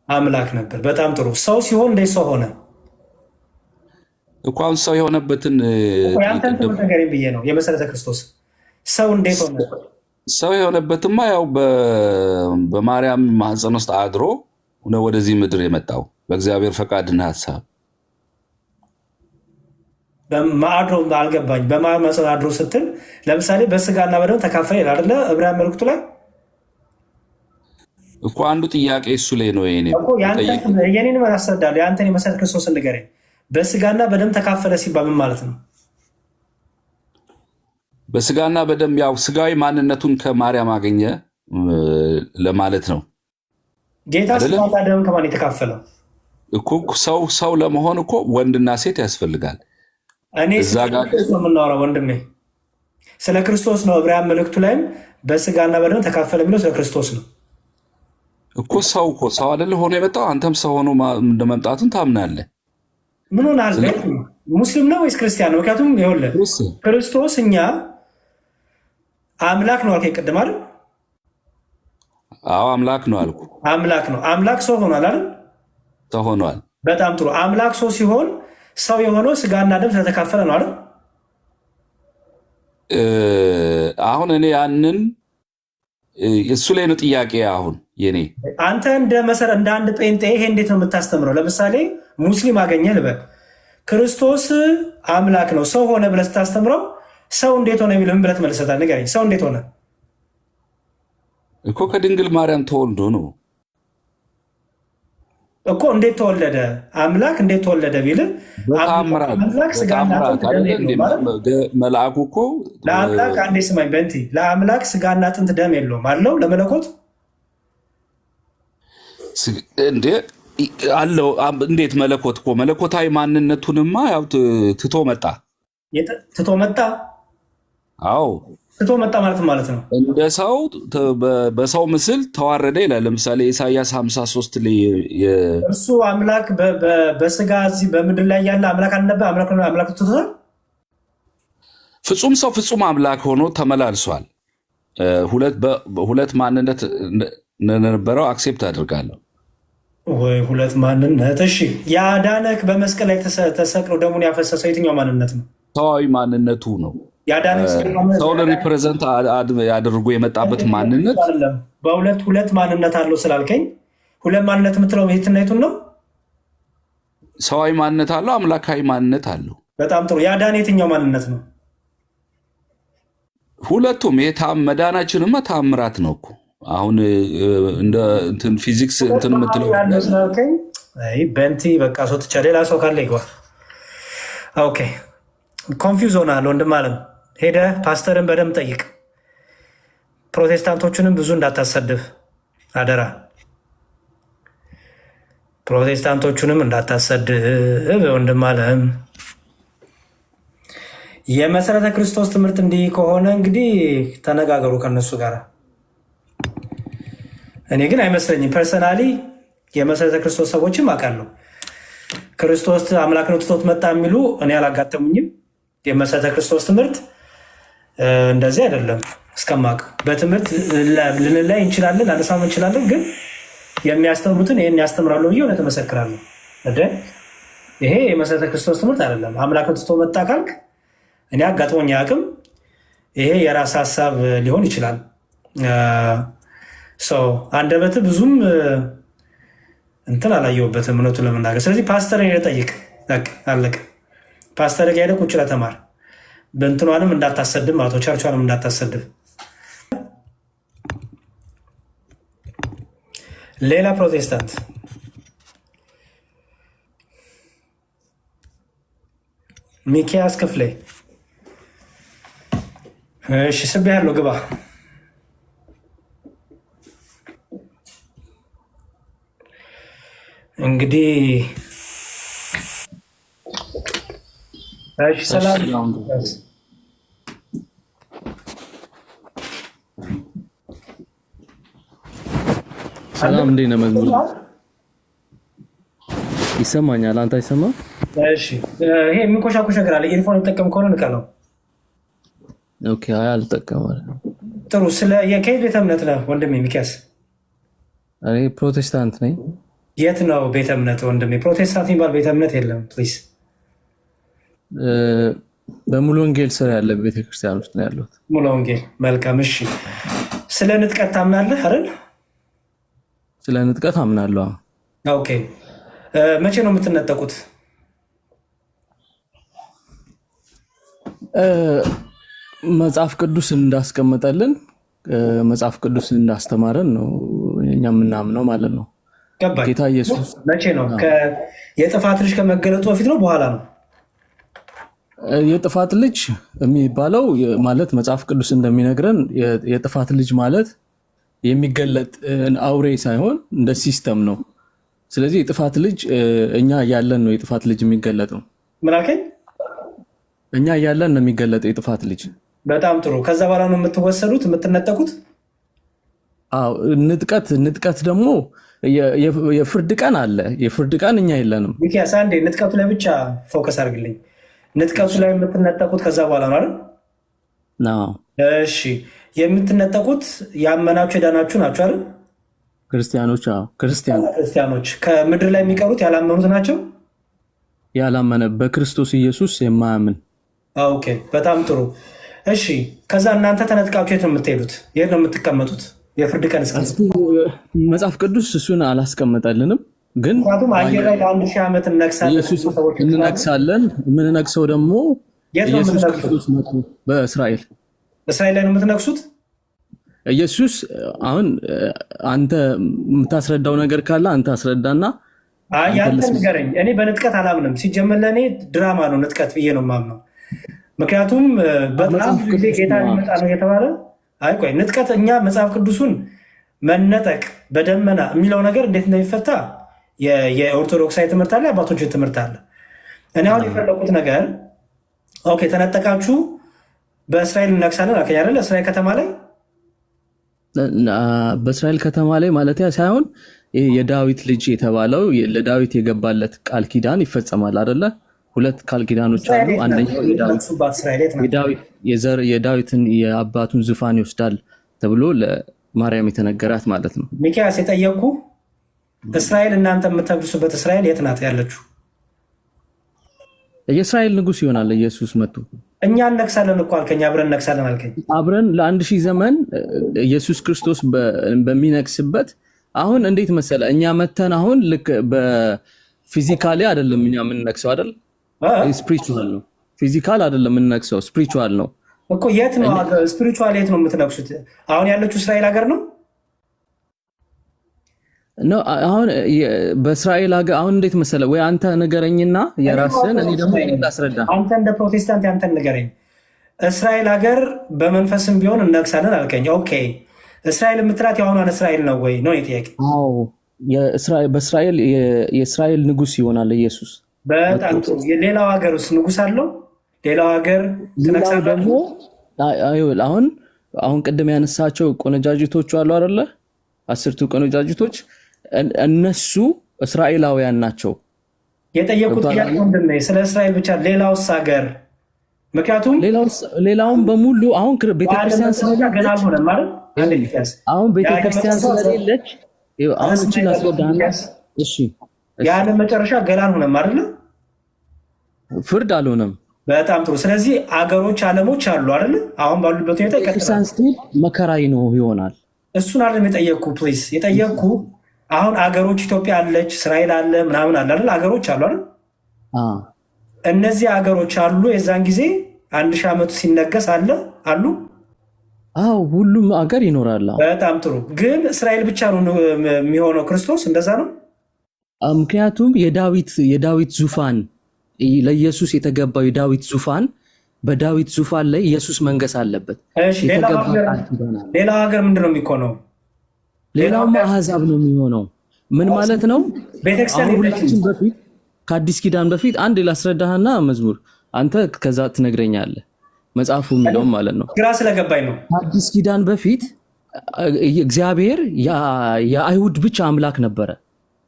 [SPEAKER 2] አምላክ ነበር። በጣም ጥሩ። ሰው ሲሆን እንዴት ሰው ሆነ?
[SPEAKER 5] እኮ አሁን ሰው የሆነበትን
[SPEAKER 2] ያንተን ነገር ብዬ ነው የመሰረተ ክርስቶስ ሰው እንዴት ሆነ?
[SPEAKER 5] ሰው የሆነበትማ ያው በማርያም ማህፀን ውስጥ አድሮ ነው ወደዚህ ምድር የመጣው በእግዚአብሔር ፈቃድና ሀሳብ።
[SPEAKER 2] በማድሮ አልገባኝ። በማህፀን አድሮ ስትል ለምሳሌ በስጋና በደም ተካፈለ ይላል አይደለ? ዕብራውያን መልእክቱ ላይ
[SPEAKER 5] እኮ አንዱ ጥያቄ እሱ ላይ ነው።
[SPEAKER 2] የኔን አስረዳለሁ። የአንተን የመሰረተ ክርስቶስን ንገረኝ። በስጋና በደም ተካፈለ ሲባል ምን ማለት ነው?
[SPEAKER 5] በስጋና በደም ያው ስጋዊ ማንነቱን ከማርያም አገኘ ለማለት ነው።
[SPEAKER 2] ጌታ ስጋና ደም ከማን የተካፈለው?
[SPEAKER 5] እኮ ሰው ለመሆን እኮ ወንድና ሴት ያስፈልጋል።
[SPEAKER 2] እኔ የምናወራው ወንድሜ ስለ ክርስቶስ ነው። ዕብራውያን መልእክቱ ላይም በስጋና በደም ተካፈለ የሚለው ስለ ክርስቶስ ነው
[SPEAKER 5] እኮ። ሰው አይደለ ሆኖ የመጣው? አንተም ሰው ሆኖ እንደመምጣቱን ታምናለህ?
[SPEAKER 2] ምን ሆናል? ሙስሊም ነው ወይስ ክርስቲያን ነው? ምክንያቱም ይኸውልህ ክርስቶስ እኛ አምላክ ነው አልከኝ ቅድም አይደል?
[SPEAKER 5] አዎ አምላክ ነው አልኩ።
[SPEAKER 2] አምላክ ነው። አምላክ ሰው ሆኗል አይደል?
[SPEAKER 5] ሰው ሆኗል።
[SPEAKER 2] በጣም ጥሩ። አምላክ ሰው ሲሆን ሰው የሆነው ስጋና ደም ስለተካፈለ ነው አይደል?
[SPEAKER 5] አሁን እኔ ያንን እሱ ላይ ነው ጥያቄ። አሁን የኔ
[SPEAKER 2] አንተ እንደ አንድ ጴንጤ ይሄ እንዴት ነው የምታስተምረው? ለምሳሌ ሙስሊም አገኘ ልበል፣ ክርስቶስ አምላክ ነው ሰው ሆነ ብለህ ስታስተምረው ሰው እንዴት ሆነ የሚልም ብለህ ትመልሰታለህ። ንገረኝ፣ ሰው እንዴት ሆነ?
[SPEAKER 5] እኮ ከድንግል ማርያም ተወልዶ ነው።
[SPEAKER 2] እኮ እንዴት ተወለደ አምላክ እንዴት ተወለደ ቢል አምላክ ስጋና አጥንት ደም የለውም ማለት
[SPEAKER 5] መልአኩ እኮ
[SPEAKER 2] ለአምላክ አንዴ ስማኝ በንቲ ለአምላክ ስጋና አጥንት ደም የለውም አለው ለመለኮት
[SPEAKER 5] እንዴ አለው እንዴት መለኮት እኮ መለኮታዊ ማንነቱንማ ያው ትቶ መጣ አዎ ትቶ መጣ ማለት ነው እንደ ሰው በሰው ምስል ተዋረደ ይላል ለምሳሌ ኢሳይያስ 53 ላይ
[SPEAKER 2] እሱ አምላክ በስጋ እዚህ በምድር ላይ ያለ አምላክ አልነበረ አምላክ ትቶታል
[SPEAKER 5] ፍጹም ሰው ፍጹም አምላክ ሆኖ ተመላልሷል ሁለት ማንነት እንደነበረው አክሴፕት አድርጋለሁ
[SPEAKER 2] ወይ ሁለት ማንነት እሺ ያዳነክ በመስቀል ላይ ተሰቅሎ ደሙን ያፈሰሰው የትኛው ማንነት ነው
[SPEAKER 5] ሰዋዊ ማንነቱ ነው ሰውን ሪፕሬዘንት አድርጎ የመጣበት ማንነት
[SPEAKER 2] ሁለት ማንነት አለው ስላልከኝ ሁለት ማንነት የምትለው የትኛይቱን ነው
[SPEAKER 5] ሰዋዊ ማንነት አለው አምላካዊ ማንነት አለው
[SPEAKER 2] በጣም ጥሩ ያዳነ የትኛው ማንነት ነው
[SPEAKER 5] ሁለቱም መዳናችንማ ተአምራት ነው እኮ አሁን እንደ እንትን ፊዚክስ እንትን የምትለው
[SPEAKER 2] በንቲ በቃ ሰው ትቻ ሌላ ሰው ካለ ይግባ ኦኬ ኮንፊውዝ ሆናል ወንድም አለም ሄደ ፓስተርን በደንብ ጠይቅ ፕሮቴስታንቶቹንም ብዙ እንዳታሰድብ አደራ ፕሮቴስታንቶቹንም እንዳታሰድብ ወንድም አለም የመሰረተ ክርስቶስ ትምህርት እንዲህ ከሆነ እንግዲህ ተነጋገሩ ከነሱ ጋር እኔ ግን አይመስለኝም ፐርሰናሊ የመሰረተ ክርስቶስ ሰዎችም አውቃለሁ ክርስቶስ አምላክ ነው ትቶት መጣ የሚሉ እኔ አላጋጠሙኝም የመሰረተ ክርስቶስ ትምህርት እንደዚህ አይደለም እስከማቅ በትምህርት ልንላይ እንችላለን አንሳም እንችላለን ግን የሚያስተምሩትን ይሄን ያስተምራሉ ብዬ እውነት እመሰክራለሁ ይሄ የመሰረተ ክርስቶስ ትምህርት አይደለም አምላክ ነው ትቶ መጣ ካልክ እኔ አጋጥሞኝ አያውቅም ይሄ የራስ ሀሳብ ሊሆን ይችላል ሰው አንደበት ብዙም እንትን አላየሁበትም እውነቱን ለመናገር ስለዚህ ፓስተር ጠይቅ አለቅ ፓስተር ጋር ሄደህ ቁጭ ብለህ ተማር በእንትኗንም እንዳታሰድብ ማለት ነው ቸርቿንም እንዳታሰድብ ሌላ ፕሮቴስታንት ሚኪያስ ክፍሌ እሺ ስብ ያለው ግባ እንግዲህ እሺ ሰላም
[SPEAKER 6] ሰላም እንዴት ነህ መዝሙር ይሰማኛል አንተ አይሰማም
[SPEAKER 2] እሺ ይሄ የሚንኮሻኮሽ ነገር አለ ኢርፎን ተጠቀም ከሆነ ንቀለው
[SPEAKER 6] ኦኬ አይ አልጠቀምም
[SPEAKER 2] ጥሩ ስለ የከይ ቤተ እምነት ነው ወንድሜ ሚኪያስ
[SPEAKER 6] እኔ ፕሮቴስታንት ነኝ
[SPEAKER 2] የት ነው ቤተ እምነት ወንድሜ ፕሮቴስታንት የሚባል ቤተ እምነት የለም ፕሊዝ
[SPEAKER 6] በሙሉ ወንጌል ስር ያለ ቤተክርስቲያን ውስጥ ነው ያለሁት
[SPEAKER 2] ሙሉ ወንጌል መልካም እሺ ስለ ንጥቀት ታምናለህ አይደል
[SPEAKER 6] ስለ ንጥቀት አምናለሁ
[SPEAKER 2] ኦኬ መቼ ነው የምትነጠቁት
[SPEAKER 6] መጽሐፍ ቅዱስ እንዳስቀመጠልን መጽሐፍ ቅዱስ እንዳስተማረን ነው እኛ የምናምነው ማለት ነው ጌታ ኢየሱስ
[SPEAKER 2] መቼ ነው የጥፋት ልጅ ከመገለጡ በፊት ነው በኋላ ነው
[SPEAKER 6] የጥፋት ልጅ የሚባለው ማለት መጽሐፍ ቅዱስ እንደሚነግረን የጥፋት ልጅ ማለት የሚገለጥ አውሬ ሳይሆን እንደ ሲስተም ነው ስለዚህ የጥፋት ልጅ እኛ ያለን ነው የጥፋት ልጅ የሚገለጠው
[SPEAKER 2] ምን አልከኝ
[SPEAKER 6] እኛ ያለን ነው የሚገለጠው የጥፋት ልጅ
[SPEAKER 2] በጣም ጥሩ ከዛ በኋላ ነው የምትወሰዱት የምትነጠቁት
[SPEAKER 6] አዎ ንጥቀት ደግሞ የፍርድ ቀን አለ የፍርድ ቀን እኛ የለንም
[SPEAKER 2] ሚኪያስ አንዴ ንጥቀቱ ላይ ብቻ ፎከስ አድርግልኝ ንጥቀቱ ላይ የምትነጠቁት ከዛ በኋላ ነው አይደል
[SPEAKER 6] ነው
[SPEAKER 2] እሺ የምትነጠቁት ያመናችሁ የዳናችሁ ናችሁ አይደል
[SPEAKER 6] ክርስቲያኖች
[SPEAKER 2] ክርስቲያኖች ከምድር ላይ የሚቀሩት ያላመኑት ናቸው
[SPEAKER 6] ያላመነ በክርስቶስ ኢየሱስ የማያምን
[SPEAKER 2] ኦኬ በጣም ጥሩ እሺ ከዛ እናንተ ተነጥቃችሁ የት ነው የምትሄዱት የት ነው የምትቀመጡት የፍርድ ቀን እስከ
[SPEAKER 6] መጽሐፍ ቅዱስ እሱን አላስቀመጠልንም ግን
[SPEAKER 2] ምክንያቱም አየር ላይ ለአንድ ሺህ ዓመት
[SPEAKER 6] እንነግሳለን የምንነግሰው ደግሞ ኢየሱስ ክርስቶስ መጥቶ በእስራኤል
[SPEAKER 2] ላይ ነው የምትነግሱት
[SPEAKER 6] ኢየሱስ አሁን አንተ የምታስረዳው ነገር ካለ አንተ አስረዳና
[SPEAKER 2] ያንተ ንገረኝ። እኔ በንጥቀት አላምንም። ሲጀመር ለእኔ ድራማ ነው ንጥቀት ብዬ ነው የማምነው። ምክንያቱም በጣም ብዙ ጊዜ ጌታ ሊመጣ ነው የተባለ አይ ቆይ ንጥቀት እኛ መጽሐፍ ቅዱሱን መነጠቅ በደመና የሚለው ነገር እንዴት እንደሚፈታ የኦርቶዶክሳዊ ትምህርት አለ፣ የአባቶችን ትምህርት አለ። እኔ አሁን የፈለኩት ነገር ኦኬ ተነጠቃችሁ በእስራኤል እነግሳለን አልከኝ አይደል? እስራኤል ከተማ ላይ
[SPEAKER 6] በእስራኤል ከተማ ላይ ማለት ሳይሆን የዳዊት ልጅ የተባለው ለዳዊት የገባለት ቃል ኪዳን ይፈጸማል አይደለ? ሁለት ቃል ኪዳኖች አሉ። አንደኛው የዳዊትን የአባቱን ዙፋን ይወስዳል ተብሎ ለማርያም የተነገራት ማለት ነው።
[SPEAKER 2] ሚኪያስ የጠየቁ እስራኤል እናንተ የምትነግሱበት እስራኤል የት ናት ያለችው?
[SPEAKER 6] የእስራኤል ንጉስ ይሆናል ኢየሱስ መጥቶ።
[SPEAKER 2] እኛ እነግሳለን እኮ አልከኝ፣ አብረን እነግሳለን አልከኝ።
[SPEAKER 6] አብረን ለ1000 ዘመን ኢየሱስ ክርስቶስ በሚነግስበት አሁን እንዴት መሰለ እኛ መተን አሁን ልክ በፊዚካሊ አይደለም እኛ የምንነግሰው አይደል? ስፒሪቹዋል ነው። ፊዚካል አይደለም የምንነግሰው ስፒሪቹዋል ነው
[SPEAKER 2] እኮ። የት ነው ስፒሪቹዋል? የት ነው የምትነግሱት? አሁን ያለችው እስራኤል ሀገር ነው ነው አሁን በእስራኤል ሀገር አሁን እንዴት መሰለ ወይ አንተ ንገረኝና የራስህን እኔ ደግሞ ላስረዳ። አንተ እንደ ፕሮቴስታንት ያንተን ንገረኝ። እስራኤል ሀገር በመንፈስም ቢሆን እነግሳለን አልከኝ። ኦኬ እስራኤል የምትላት የአሁኗን እስራኤል ነው ወይ ነው ጥያቄ?
[SPEAKER 6] አዎ በእስራኤል የእስራኤል ንጉስ ይሆናል ኢየሱስ።
[SPEAKER 2] በጣም ጥሩ። ሌላው ሀገር ውስጥ ንጉስ አለው? ሌላው ሀገር ትነግሳለህ ደግሞ? አሁን ቅድም ያነሳቸው ቆነጃጅቶች አሉ አይደለ? 10ቱ ቆነጃጅቶች እነሱ እስራኤላውያን ናቸው። የጠየቁት ጥያቄ ምንድን ነው? ስለ እስራኤል ብቻ ሌላውስ ሀገር? ምክንያቱም
[SPEAKER 6] ሌላውን በሙሉ አሁን ቤተክርስቲያን ስለሌለች አሁን ቤተክርስቲያን ስለሌለች አሁን እቺ ላስረዳና እሺ
[SPEAKER 2] የዓለም መጨረሻ ገና አልሆነም አይደል?
[SPEAKER 6] ፍርድ አልሆነም።
[SPEAKER 2] በጣም ጥሩ። ስለዚህ አገሮች ዓለሞች አሉ አይደል? አሁን ባሉበት ሁኔታ
[SPEAKER 6] ይቀጥላል። መከራይ ነው ይሆናል።
[SPEAKER 2] እሱን አይደለም የጠየቅኩ ፕሊዝ የጠየቅኩ አሁን አገሮች ኢትዮጵያ አለች፣ እስራኤል አለ፣ ምናምን አለ አይደል? አገሮች አሉ አይደል? እነዚህ አገሮች አሉ። የዛን ጊዜ 1000 ዓመቱ ሲነገስ አሉ።
[SPEAKER 6] አዎ ሁሉም አገር ይኖራል።
[SPEAKER 2] በጣም ጥሩ። ግን እስራኤል ብቻ ነው የሚሆነው ክርስቶስ? እንደዛ ነው።
[SPEAKER 6] ምክንያቱም የዳዊት ዙፋን ለኢየሱስ የተገባው የዳዊት ዙፋን በዳዊት ዙፋን ላይ ኢየሱስ መንገስ አለበት።
[SPEAKER 2] ሌላው ሀገር ምንድን ነው የሚሆነው?
[SPEAKER 6] ሌላውም አሕዛብ ነው የሚሆነው። ምን ማለት ነው? ሁላችን በፊት ከአዲስ ኪዳን በፊት አንድ ላስረዳህና መዝሙር አንተ ከዛ ትነግረኛለህ። መጽሐፉ የሚለውም ማለት ነው።
[SPEAKER 2] ግራ ስለገባኝ ነው።
[SPEAKER 6] ከአዲስ ኪዳን በፊት እግዚአብሔር የአይሁድ ብቻ አምላክ ነበረ።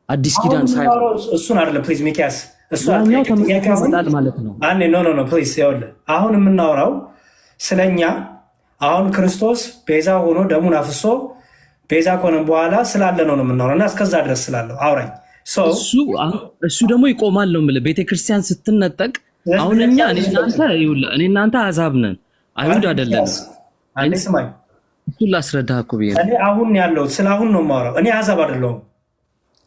[SPEAKER 6] አዲስ ኪዳን ሳይሆን
[SPEAKER 2] እሱን አይደለም ፕሊዝ ሚኪያስ፣ እሱ
[SPEAKER 6] ይመጣል ማለት ነው።
[SPEAKER 2] ኖ ፕሊዝ ይኸውልህ፣ አሁን የምናወራው ስለኛ አሁን ክርስቶስ ቤዛ ሆኖ ደሙን አፍሶ ቤዛ ከሆነ በኋላ ስላለ ነው የምናወራው እና እስከዛ ድረስ ስላለው አውራኝ።
[SPEAKER 6] እሱ ደግሞ ይቆማል ነው የምልህ። ቤተክርስቲያን ስትነጠቅ አሁን እኔ እናንተ አሕዛብ ነን፣ አይሁድ አይደለንም።
[SPEAKER 2] ስማኝ፣
[SPEAKER 6] እሱን ላስረዳህ እኮ ብዬ
[SPEAKER 2] እኔ አሁን ያለሁት ስለ አሁን ነው የማወራው። እኔ አሕዛብ አይደለሁም።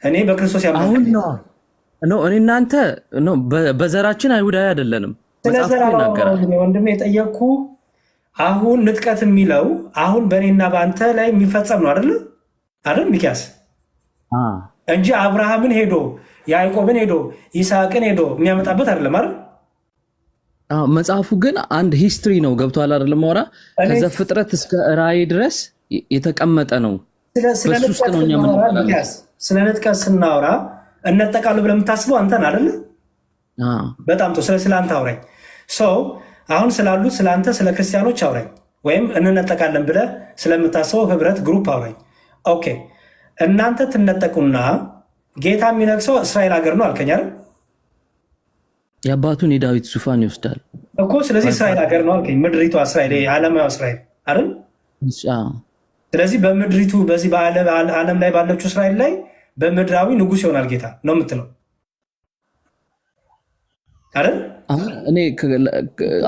[SPEAKER 2] እኔ በክርስቶስ
[SPEAKER 6] አሁን ነው እኔ እናንተ በዘራችን አይሁዳዊ አይደለንም።
[SPEAKER 2] ወንድሜ የጠየቅኩ አሁን ንጥቀት የሚለው አሁን በእኔና በአንተ ላይ የሚፈጸም ነው አይደል ሚኪያስ? እንጂ አብርሃምን ሄዶ ያዕቆብን ሄዶ ይስሐቅን ሄዶ የሚያመጣበት አይደለም አይደል?
[SPEAKER 6] መጽሐፉ ግን አንድ ሂስትሪ ነው። ገብቶሃል አይደለም? ማውራ ከዘፍጥረት እስከ ራእይ ድረስ የተቀመጠ ነው። በሱ ውስጥ ነው እኛ
[SPEAKER 2] ስለ ንጥቀት ስናወራ እነጠቃሉ ብለህ የምታስበው አንተን አይደል? በጣም ጥሩ። ስለ አንተ አውራኝ። አሁን ስላሉት ስለ አንተ ስለ ክርስቲያኖች አውራኝ፣ ወይም እንነጠቃለን ብለህ ስለምታስበው ህብረት ግሩፕ አውራኝ። ኦኬ እናንተ ትነጠቁና ጌታ የሚነግሰው እስራኤል ሀገር ነው አልከኝ አይደል?
[SPEAKER 6] የአባቱን የዳዊት ዙፋን ይወስዳል
[SPEAKER 2] እኮ። ስለዚህ እስራኤል ሀገር ነው አልከኝ። ምድሪቷ እስራኤል፣ ዓለማዊ እስራኤል አይደል? ስለዚህ በምድሪቱ በዚህ በዓለም ላይ ባለችው እስራኤል ላይ በምድራዊ ንጉስ ይሆናል ጌታ ነው የምትለው አይደል?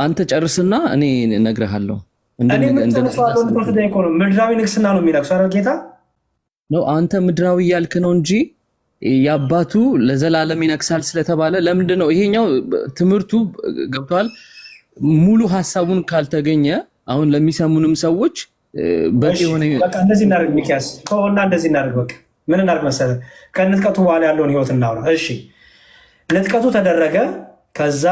[SPEAKER 6] አንተ ጨርስና እኔ እነግርሃለሁ።
[SPEAKER 2] ምድራዊ ንግስና ነው የሚነግሰው አይደል ጌታ
[SPEAKER 6] ነው። አንተ ምድራዊ እያልክ ነው እንጂ የአባቱ ለዘላለም ይነግሳል ስለተባለ ለምንድን ነው ይሄኛው ትምህርቱ ገብቷል? ሙሉ ሀሳቡን ካልተገኘ አሁን ለሚሰሙንም ሰዎች በቂ ሆነ።
[SPEAKER 2] በቃ እንደዚህ እናደርግ ሚኪያስ፣ ከሆና እንደዚህ እናደርግ። በቃ ምን እናድርግ መሰለህ? ከንጥቀቱ በኋላ ያለውን ህይወት እናውራ። እሺ ንጥቀቱ ተደረገ፣ ከዛ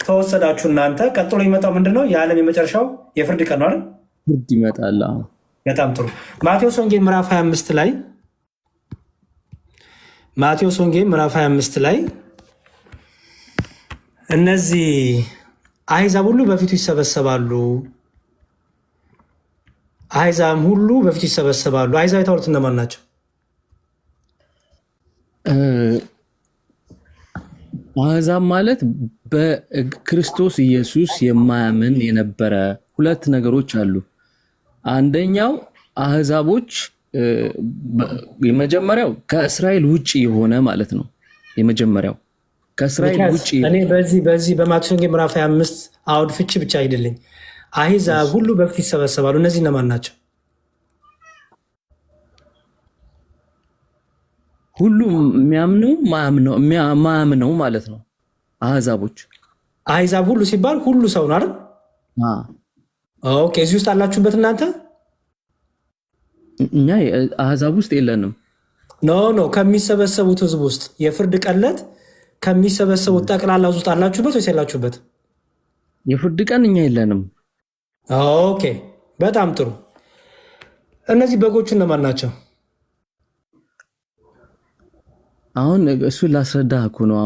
[SPEAKER 2] ተወሰዳችሁ እናንተ። ቀጥሎ የሚመጣው ምንድነው? የዓለም የመጨረሻው የፍርድ ቀን ነው አይደል?
[SPEAKER 6] ፍርድ ይመጣል።
[SPEAKER 2] በጣም ጥሩ። ማቴዎስ ወንጌል ምዕራፍ 25 ላይ እነዚህ አሕዛብ ሁሉ በፊቱ ይሰበሰባሉ። አሕዛብ ሁሉ በፊቱ ይሰበሰባሉ። አሕዛብ የተባሉት እነማን ናቸው?
[SPEAKER 6] አሕዛብ ማለት በክርስቶስ ኢየሱስ የማያምን የነበረ ሁለት ነገሮች አሉ። አንደኛው አሕዛቦች የመጀመሪያው ከእስራኤል ውጭ የሆነ ማለት ነው። የመጀመሪያው ከእስራኤል ውጭ
[SPEAKER 2] እኔ በዚህ በማቴዎስ ወንጌል ምዕራፍ 25 አውድ ፍቺ ብቻ አይደለኝ። አሕዛብ ሁሉ በፊት ይሰበሰባሉ። እነዚህ እነማን ናቸው?
[SPEAKER 6] ሁሉም ማያምነው ማለት ነው። አሕዛቦች
[SPEAKER 2] አሕዛብ ሁሉ ሲባል ሁሉ ሰው ነው አይደል? ኦኬ። እዚህ ውስጥ አላችሁበት እናንተ?
[SPEAKER 6] እኛ አሕዛብ ውስጥ የለንም።
[SPEAKER 2] ኖ ከሚሰበሰቡት ህዝብ ውስጥ የፍርድ ቀለት ከሚሰበሰቡት ጠቅላላ ውስጥ አላችሁበት ወይስ የላችሁበት?
[SPEAKER 6] የፍርድ ቀን እኛ የለንም።
[SPEAKER 2] ኦኬ በጣም ጥሩ። እነዚህ በጎቹ እነማን ናቸው?
[SPEAKER 6] አሁን እሱን ላስረዳህ እኮ ነው።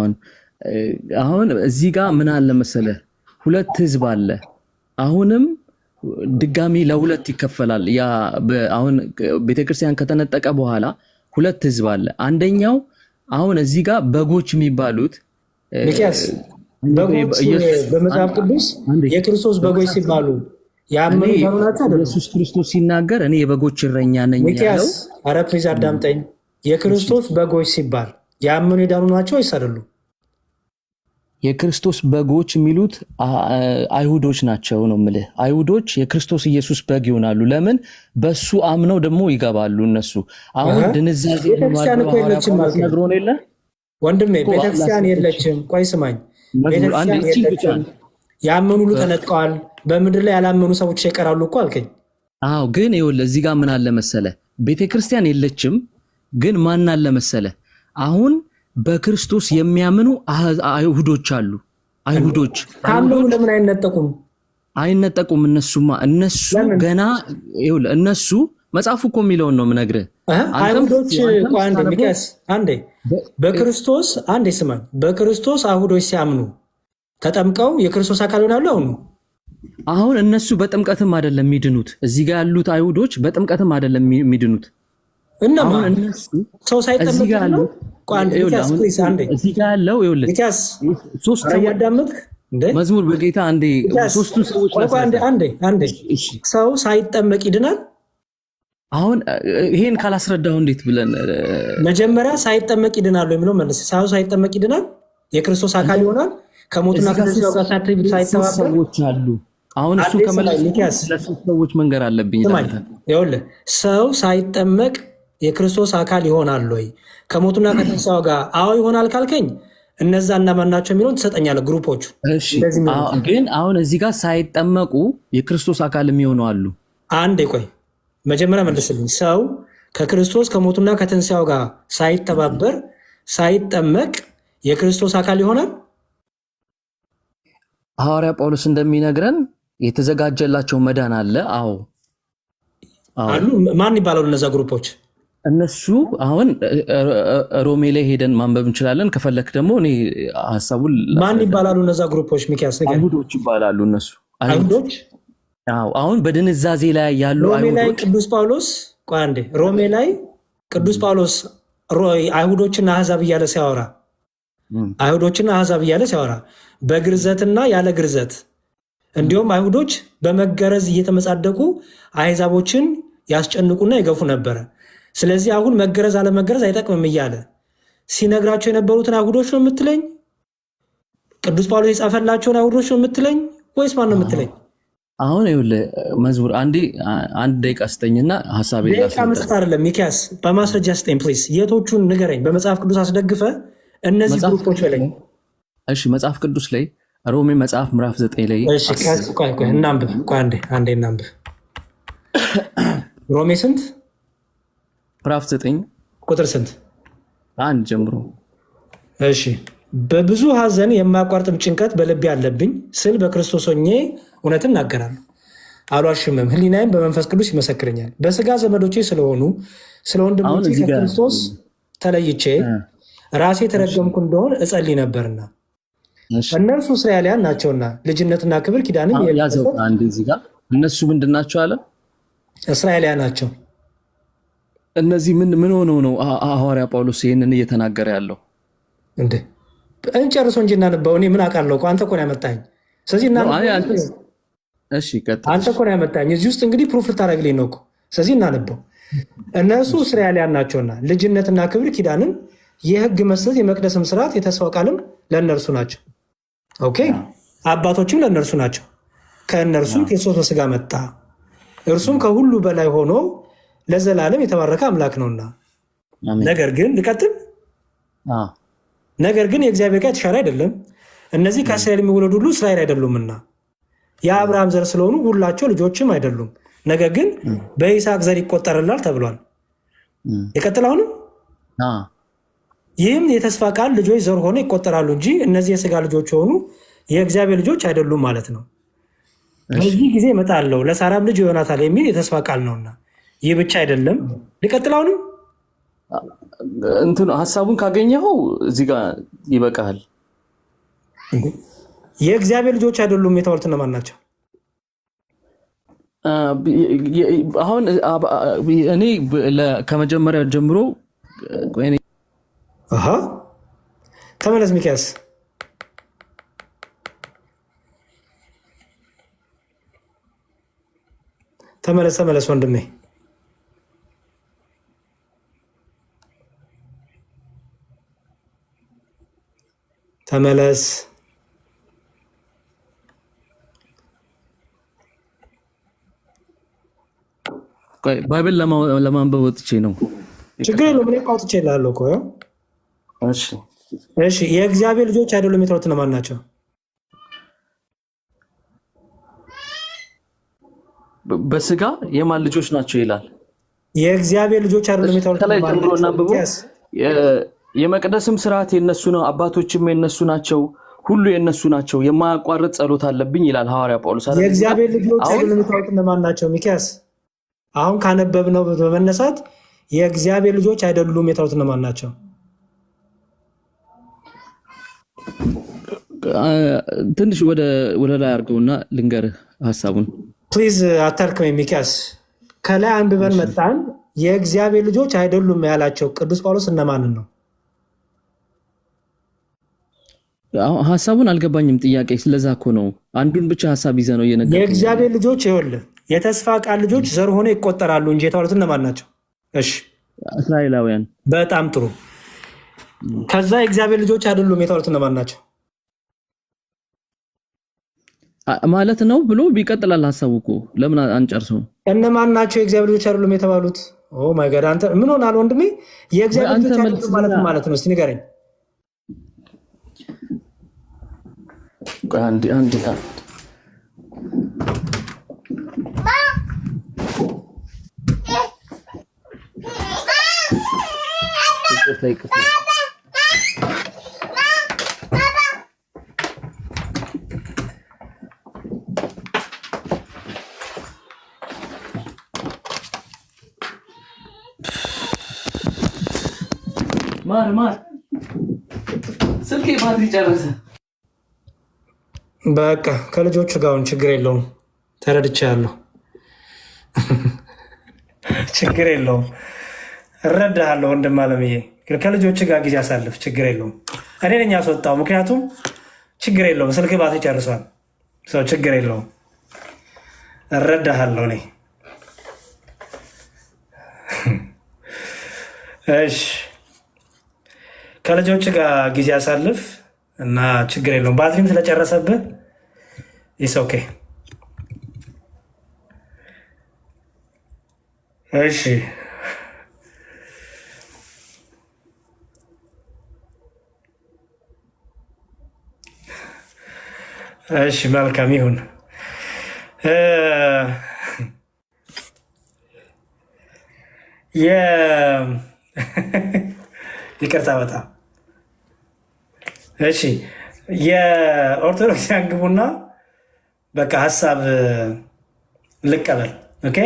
[SPEAKER 6] አሁን እዚህ ጋር ምን አለ መሰለህ? ሁለት ህዝብ አለ። አሁንም ድጋሚ ለሁለት ይከፈላል። ያ አሁን ቤተክርስቲያን ከተነጠቀ በኋላ ሁለት ህዝብ አለ። አንደኛው አሁን እዚህ ጋር በጎች የሚባሉት
[SPEAKER 2] ሚኪያስ በጎች በመጽሐፍ ቅዱስ የክርስቶስ በጎች ሲባሉ ያመኑ ናቸው።
[SPEAKER 6] ኢየሱስ ክርስቶስ ሲናገር እኔ የበጎች እረኛ ነኝ ያለው።
[SPEAKER 2] ሚኪያስ ኧረ ፕሊዝ አዳምጠኝ። የክርስቶስ በጎች ሲባል ያመኑ የዳኑ ናቸው ወይስ አይደሉም?
[SPEAKER 6] የክርስቶስ በጎች የሚሉት አይሁዶች ናቸው ነው የምልህ። አይሁዶች የክርስቶስ ኢየሱስ በግ ይሆናሉ። ለምን? በሱ አምነው ደግሞ ይገባሉ እነሱ። አሁን ድንዛዜ ነግሮን የለ
[SPEAKER 2] ወንድሜ፣ ቤተክርስቲያን የለችም። ቆይ ስማኝ፣ ቤተክርስቲያን የለችም። ያመኑ ሁሉ ተነጥቀዋል። በምድር ላይ ያላመኑ ሰዎች ይቀራሉ እኮ አልከኝ።
[SPEAKER 6] አዎ፣ ግን ይኸውልህ እዚህ ጋር ምን አለ መሰለ፣ ቤተክርስቲያን የለችም፣ ግን ማን አለ መሰለ አሁን በክርስቶስ የሚያምኑ አይሁዶች አሉ። አይሁዶች
[SPEAKER 2] ካመኑ ለምን አይነጠቁም?
[SPEAKER 6] አይነጠቁም። እነሱ ገና ይኸውልህ፣ እነሱ መጽሐፉ እኮ የሚለውን ነው የምነግርህ።
[SPEAKER 2] አይሁዶች አንዴ ሚኪያስ፣ አንዴ በክርስቶስ አንዴ ስማኝ። በክርስቶስ አይሁዶች ሲያምኑ ተጠምቀው የክርስቶስ አካል ይሆናሉ።
[SPEAKER 6] አሁን እነሱ በጥምቀትም አይደለም የሚድኑት። እዚህ ጋር ያሉት አይሁዶች በጥምቀትም አይደለም የሚድኑት።
[SPEAKER 2] አሁን እነሱ ሰው ሳይጠመቅ ነው።
[SPEAKER 6] እዚህ ጋር ያለው ይኸውልህ ሶስት
[SPEAKER 2] ያዳምጥክ እንዴ
[SPEAKER 6] መዝሙር በጌታ አንዴ ሶስቱ ሰዎች
[SPEAKER 2] አንዴ ሰው ሳይጠመቅ ይድናል።
[SPEAKER 6] አሁን ይሄን ካላስረዳው እንዴት ብለን
[SPEAKER 2] መጀመሪያ ሳይጠመቅ ይድናል የሚለው መልስ። ሰው ሳይጠመቅ ይድናል፣ የክርስቶስ አካል ይሆናል፣ ከሞትና ከትንሣኤው ጋር ሳይተባበር
[SPEAKER 6] ሰዎች አሉ። አሁን እሱ ከመለስ ለሶስት ሰዎች መንገር አለብኝ።
[SPEAKER 2] ይኸውልህ ሰው ሳይጠመቅ የክርስቶስ አካል ይሆናል ወይ? ከሞቱና ከትንሣኤው ጋር አዎ ይሆናል ካልከኝ እነዛ እነማን ናቸው የሚለውን ትሰጠኛለህ። ግሩፖቹ
[SPEAKER 6] ግን አሁን እዚህ ጋር ሳይጠመቁ የክርስቶስ አካል የሚሆኑ አሉ።
[SPEAKER 2] አንዴ ቆይ መጀመሪያ መልስልኝ። ሰው ከክርስቶስ ከሞቱና ከትንሣኤው ጋር ሳይተባበር ሳይጠመቅ የክርስቶስ አካል ይሆናል?
[SPEAKER 6] ሐዋርያ ጳውሎስ እንደሚነግረን የተዘጋጀላቸው መዳን አለ። አዎ
[SPEAKER 2] አሉ። ማን ይባላሉ እነዛ ግሩፖች?
[SPEAKER 6] እነሱ አሁን ሮሜ ላይ ሄደን ማንበብ እንችላለን። ከፈለክ ደግሞ እኔ ሐሳቡን
[SPEAKER 2] ማን ይባላሉ እነዛ ግሩፖች? ሚኪያስ ነገር
[SPEAKER 6] አይሁዶች ይባላሉ እነሱ
[SPEAKER 2] አይሁዶች።
[SPEAKER 6] አዎ አሁን በድንዛዜ ላይ ያሉ
[SPEAKER 2] ሮሜ ላይ ቅዱስ ጳውሎስ ቆይ አንዴ፣ ሮሜ ላይ ቅዱስ ጳውሎስ አይሁዶችና አሕዛብ እያለ ሲያወራ አይሁዶችና አሕዛብ እያለ ሲያወራ በግርዘትና ያለ ግርዘት እንዲሁም አይሁዶች በመገረዝ እየተመጻደቁ አሕዛቦችን ያስጨንቁና ይገፉ ነበረ። ስለዚህ አሁን መገረዝ አለመገረዝ አይጠቅምም እያለ ሲነግራቸው የነበሩትን አይሁዶች ነው የምትለኝ? ቅዱስ ጳውሎስ የጻፈላቸውን አይሁዶች ነው የምትለኝ ወይስ ማን ነው የምትለኝ?
[SPEAKER 6] አሁን ይኸውልህ መዝሙር አንድ ደቂቃ ስጠኝና ሐሳቤ
[SPEAKER 2] ደቂቃ መስጠት አይደለም ሚኪያስ፣ በማስረጃ ስጠኝ ፕሊዝ። የቶቹን ንገረኝ፣ በመጽሐፍ ቅዱስ አስደግፈ እነዚህ ግሩፖች በለኝ።
[SPEAKER 6] እሺ መጽሐፍ ቅዱስ ላይ ሮሜ መጽሐፍ ምዕራፍ 9 ላይ
[SPEAKER 2] እናንብብ። አንዴ እናንብብ። ሮሜ ስንት?
[SPEAKER 6] ምዕራፍ 9
[SPEAKER 2] ቁጥር ስንት?
[SPEAKER 6] አንድ ጀምሮ።
[SPEAKER 2] እሺ በብዙ ሐዘን የማያቋርጥም ጭንቀት በልቤ አለብኝ ስል በክርስቶስ ሆኜ እውነትን እናገራለሁ፣ አልዋሽምም። ሕሊናዬም በመንፈስ ቅዱስ ይመሰክረኛል። በስጋ ዘመዶቼ ስለሆኑ ስለ ወንድሞቼ ከክርስቶስ ተለይቼ ራሴ የተረገምኩ እንደሆን እጸልይ ነበርና እነርሱ እስራኤላውያን ናቸውና ልጅነትና ክብር ኪዳንም
[SPEAKER 6] ያዘው። አንድ እዚህ ጋር እነሱ ምንድን ናቸው አለ?
[SPEAKER 2] እስራኤላውያን ናቸው።
[SPEAKER 6] እነዚህ ምን ሆነው ነው ሐዋርያ ጳውሎስ ይህንን እየተናገረ ያለው?
[SPEAKER 2] እንዴ እንጨርሶ እንጂ እናንበው። እኔ ምን አውቃለሁ? አንተ እኮ ነው ያመጣኝ። ስለዚህ አንተ እኮ ነው ያመጣኝ። እዚህ ውስጥ እንግዲህ ፕሩፍ ልታደርግልኝ ነው እኮ። ስለዚህ እናንበው። እነሱ እስራኤላውያን ናቸውና ልጅነትና ክብር ኪዳንም የሕግ መስጠት የመቅደስም ስርዓት የተስፋው ቃልም ለእነርሱ ናቸው። ኦኬ አባቶችም ለእነርሱ ናቸው። ከእነርሱ ክርስቶስ በስጋ መጣ፣ እርሱም ከሁሉ በላይ ሆኖ ለዘላለም የተባረከ አምላክ ነውና። ነገር ግን ልቀጥል። ነገር ግን የእግዚአብሔር ቃል የተሻረ አይደለም። እነዚህ ከእስራኤል የሚወለዱ ሁሉ እስራኤል አይደሉምና የአብርሃም ዘር ስለሆኑ ሁላቸው ልጆችም አይደሉም። ነገር ግን በይስሐቅ ዘር ይቆጠርላል ተብሏል። ይቀጥል አሁንም ይህም የተስፋ ቃል ልጆች ዘር ሆነ ይቆጠራሉ እንጂ እነዚህ የስጋ ልጆች የሆኑ የእግዚአብሔር ልጆች አይደሉም ማለት ነው። በዚህ ጊዜ እመጣለሁ ለሳራም ልጅ ይሆናታል የሚል የተስፋ ቃል ነውና ይህ ብቻ አይደለም። ሊቀጥል አሁንም
[SPEAKER 6] እንትኑ ሀሳቡን ካገኘኸው እዚህ ጋር ይበቃል።
[SPEAKER 2] የእግዚአብሔር ልጆች አይደሉም የተባሉት እነማን ናቸው?
[SPEAKER 6] አሁን እኔ ከመጀመሪያ ጀምሮ
[SPEAKER 2] ተመለስ ሚኪያስ፣ ተመለስ ወንድሜ። ተመለስ።
[SPEAKER 6] ባይብል ለማንበብ ወጥቼ ነው።
[SPEAKER 2] ችግር የለውም። እኔ ቃውጥቼ እላለሁ እኮ። እሺ የእግዚአብሔር ልጆች አይደሉም የተባሉት እነማን ናቸው?
[SPEAKER 6] በስጋ የማን ልጆች ናቸው ይላል?
[SPEAKER 2] የእግዚአብሔር ልጆች አይደሉም የተባሉት እነማን ናቸው?
[SPEAKER 6] የመቅደስም ስርዓት የነሱ ነው፣ አባቶችም የነሱ ናቸው፣ ሁሉ የነሱ ናቸው። የማያቋርጥ ጸሎት አለብኝ ይላል ሐዋርያ ጳውሎስ።
[SPEAKER 2] የእግዚአብሔር ልጆች አይደሉም የተባሉት እነማን ናቸው? ሚኪያስ አሁን ካነበብነው በመነሳት የእግዚአብሔር ልጆች አይደሉም የተባሉት እነማን ናቸው?
[SPEAKER 6] ትንሽ ወደ ላይ አድርገውና ልንገርህ ሀሳቡን።
[SPEAKER 2] ፕሊዝ አታልክመኝ ሚኪያስ። ከላይ አንብበን መጣን። የእግዚአብሔር ልጆች አይደሉም ያላቸው ቅዱስ ጳውሎስ እነማንን ነው?
[SPEAKER 6] ሀሳቡን አልገባኝም። ጥያቄ ስለዛ እኮ ነው። አንዱን ብቻ ሀሳብ ይዘህ ነው እየነገርኩህ።
[SPEAKER 2] የእግዚአብሔር ልጆች ይኸውልህ የተስፋ ቃል ልጆች ዘር ሆነ ይቆጠራሉ እንጂ የተባሉት እነማን ናቸው? እሺ
[SPEAKER 6] እስራኤላውያን።
[SPEAKER 2] በጣም ጥሩ። ከዛ የእግዚአብሔር ልጆች አይደሉም የተባሉት እነማን ናቸው
[SPEAKER 6] ማለት ነው ብሎ ቢቀጥላል ሀሳቡ እኮ። ለምን አንጨርሰው?
[SPEAKER 2] እነማን ናቸው የእግዚአብሔር ልጆች አይደሉም የተባሉት? ኦ ማይ ጋድ አንተ ምን ሆናል ወንድሜ? የእግዚአብሔር ልጆች አይደሉም ማለት ነው። እስቲ ንገረኝ።
[SPEAKER 6] አንድ ማር ስልኬ ባትሪ ጨረሰ።
[SPEAKER 2] በቃ ከልጆቹ ጋር አሁን ችግር የለውም። ተረድቻለሁ። ችግር የለውም። እረዳሃለሁ ወንድም አለምዬ። ግን ከልጆቹ ጋር ጊዜ አሳልፍ። ችግር የለውም። እኔ ነኝ ያስወጣው። ምክንያቱም ችግር የለውም። ስልክ ባትሪ ጨርሷል። ሰው ችግር የለውም። እረዳሃለሁ እኔ። እሺ ከልጆቹ ጋር ጊዜ አሳልፍ እና ችግር የለውም። ባትሪም ስለጨረሰብህ ኢስ ኦኬ። እሺ እሺ መልካም ይሁን። ይቅርታ በጣም እሺ። የኦርቶዶክስ ያንግቡና በቃ ሀሳብ ልቀበል። ኦኬ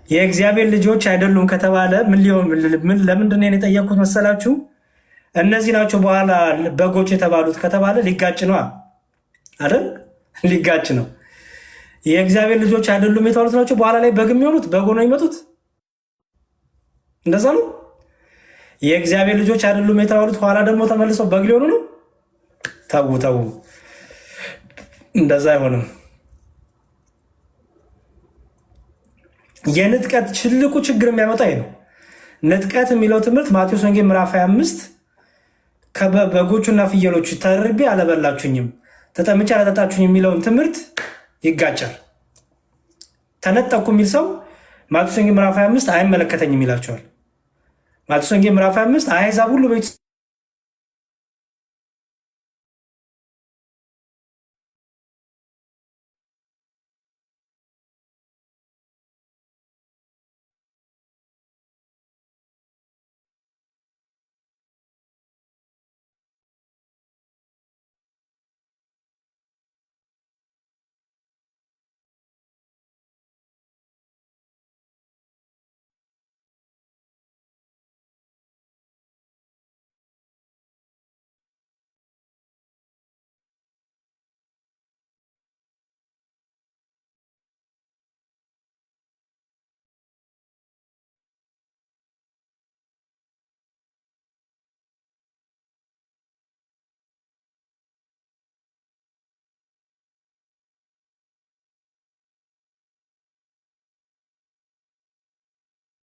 [SPEAKER 2] የእግዚአብሔር ልጆች አይደሉም ከተባለ ለምንድን ነው የጠየቅኩት መሰላችሁ? እነዚህ ናቸው በኋላ በጎች የተባሉት ከተባለ ሊጋጭ ነው አይደል? ሊጋጭ ነው። የእግዚአብሔር ልጆች አይደሉም የተባሉት ናቸው በኋላ ላይ በግ የሚሆኑት በጎ ነው የሚመጡት። እንደዛ ነው። የእግዚአብሔር ልጆች አይደሉም የተባሉት ኋላ ደግሞ ተመልሰው በግ ሊሆኑ ነው። ተው፣ እንደዛ አይሆንም። የንጥቀት ትልቁ ችግር የሚያመጣ ነው። ንጥቀት የሚለው ትምህርት ማቴዎስ ወንጌል ምዕራፍ 25 በጎቹና ፍየሎቹ ተርቤ አለበላችሁኝም፣ ተጠምቼ አላጠጣችሁኝ የሚለውን ትምህርት ይጋጫል። ተነጠቁ የሚል ሰው ማቴዎስ ወንጌል ምዕራፍ 25 አይመለከተኝም ይላቸዋል። ማቴዎስ ወንጌል ምዕራፍ 25 አሕዛብ ሁሉ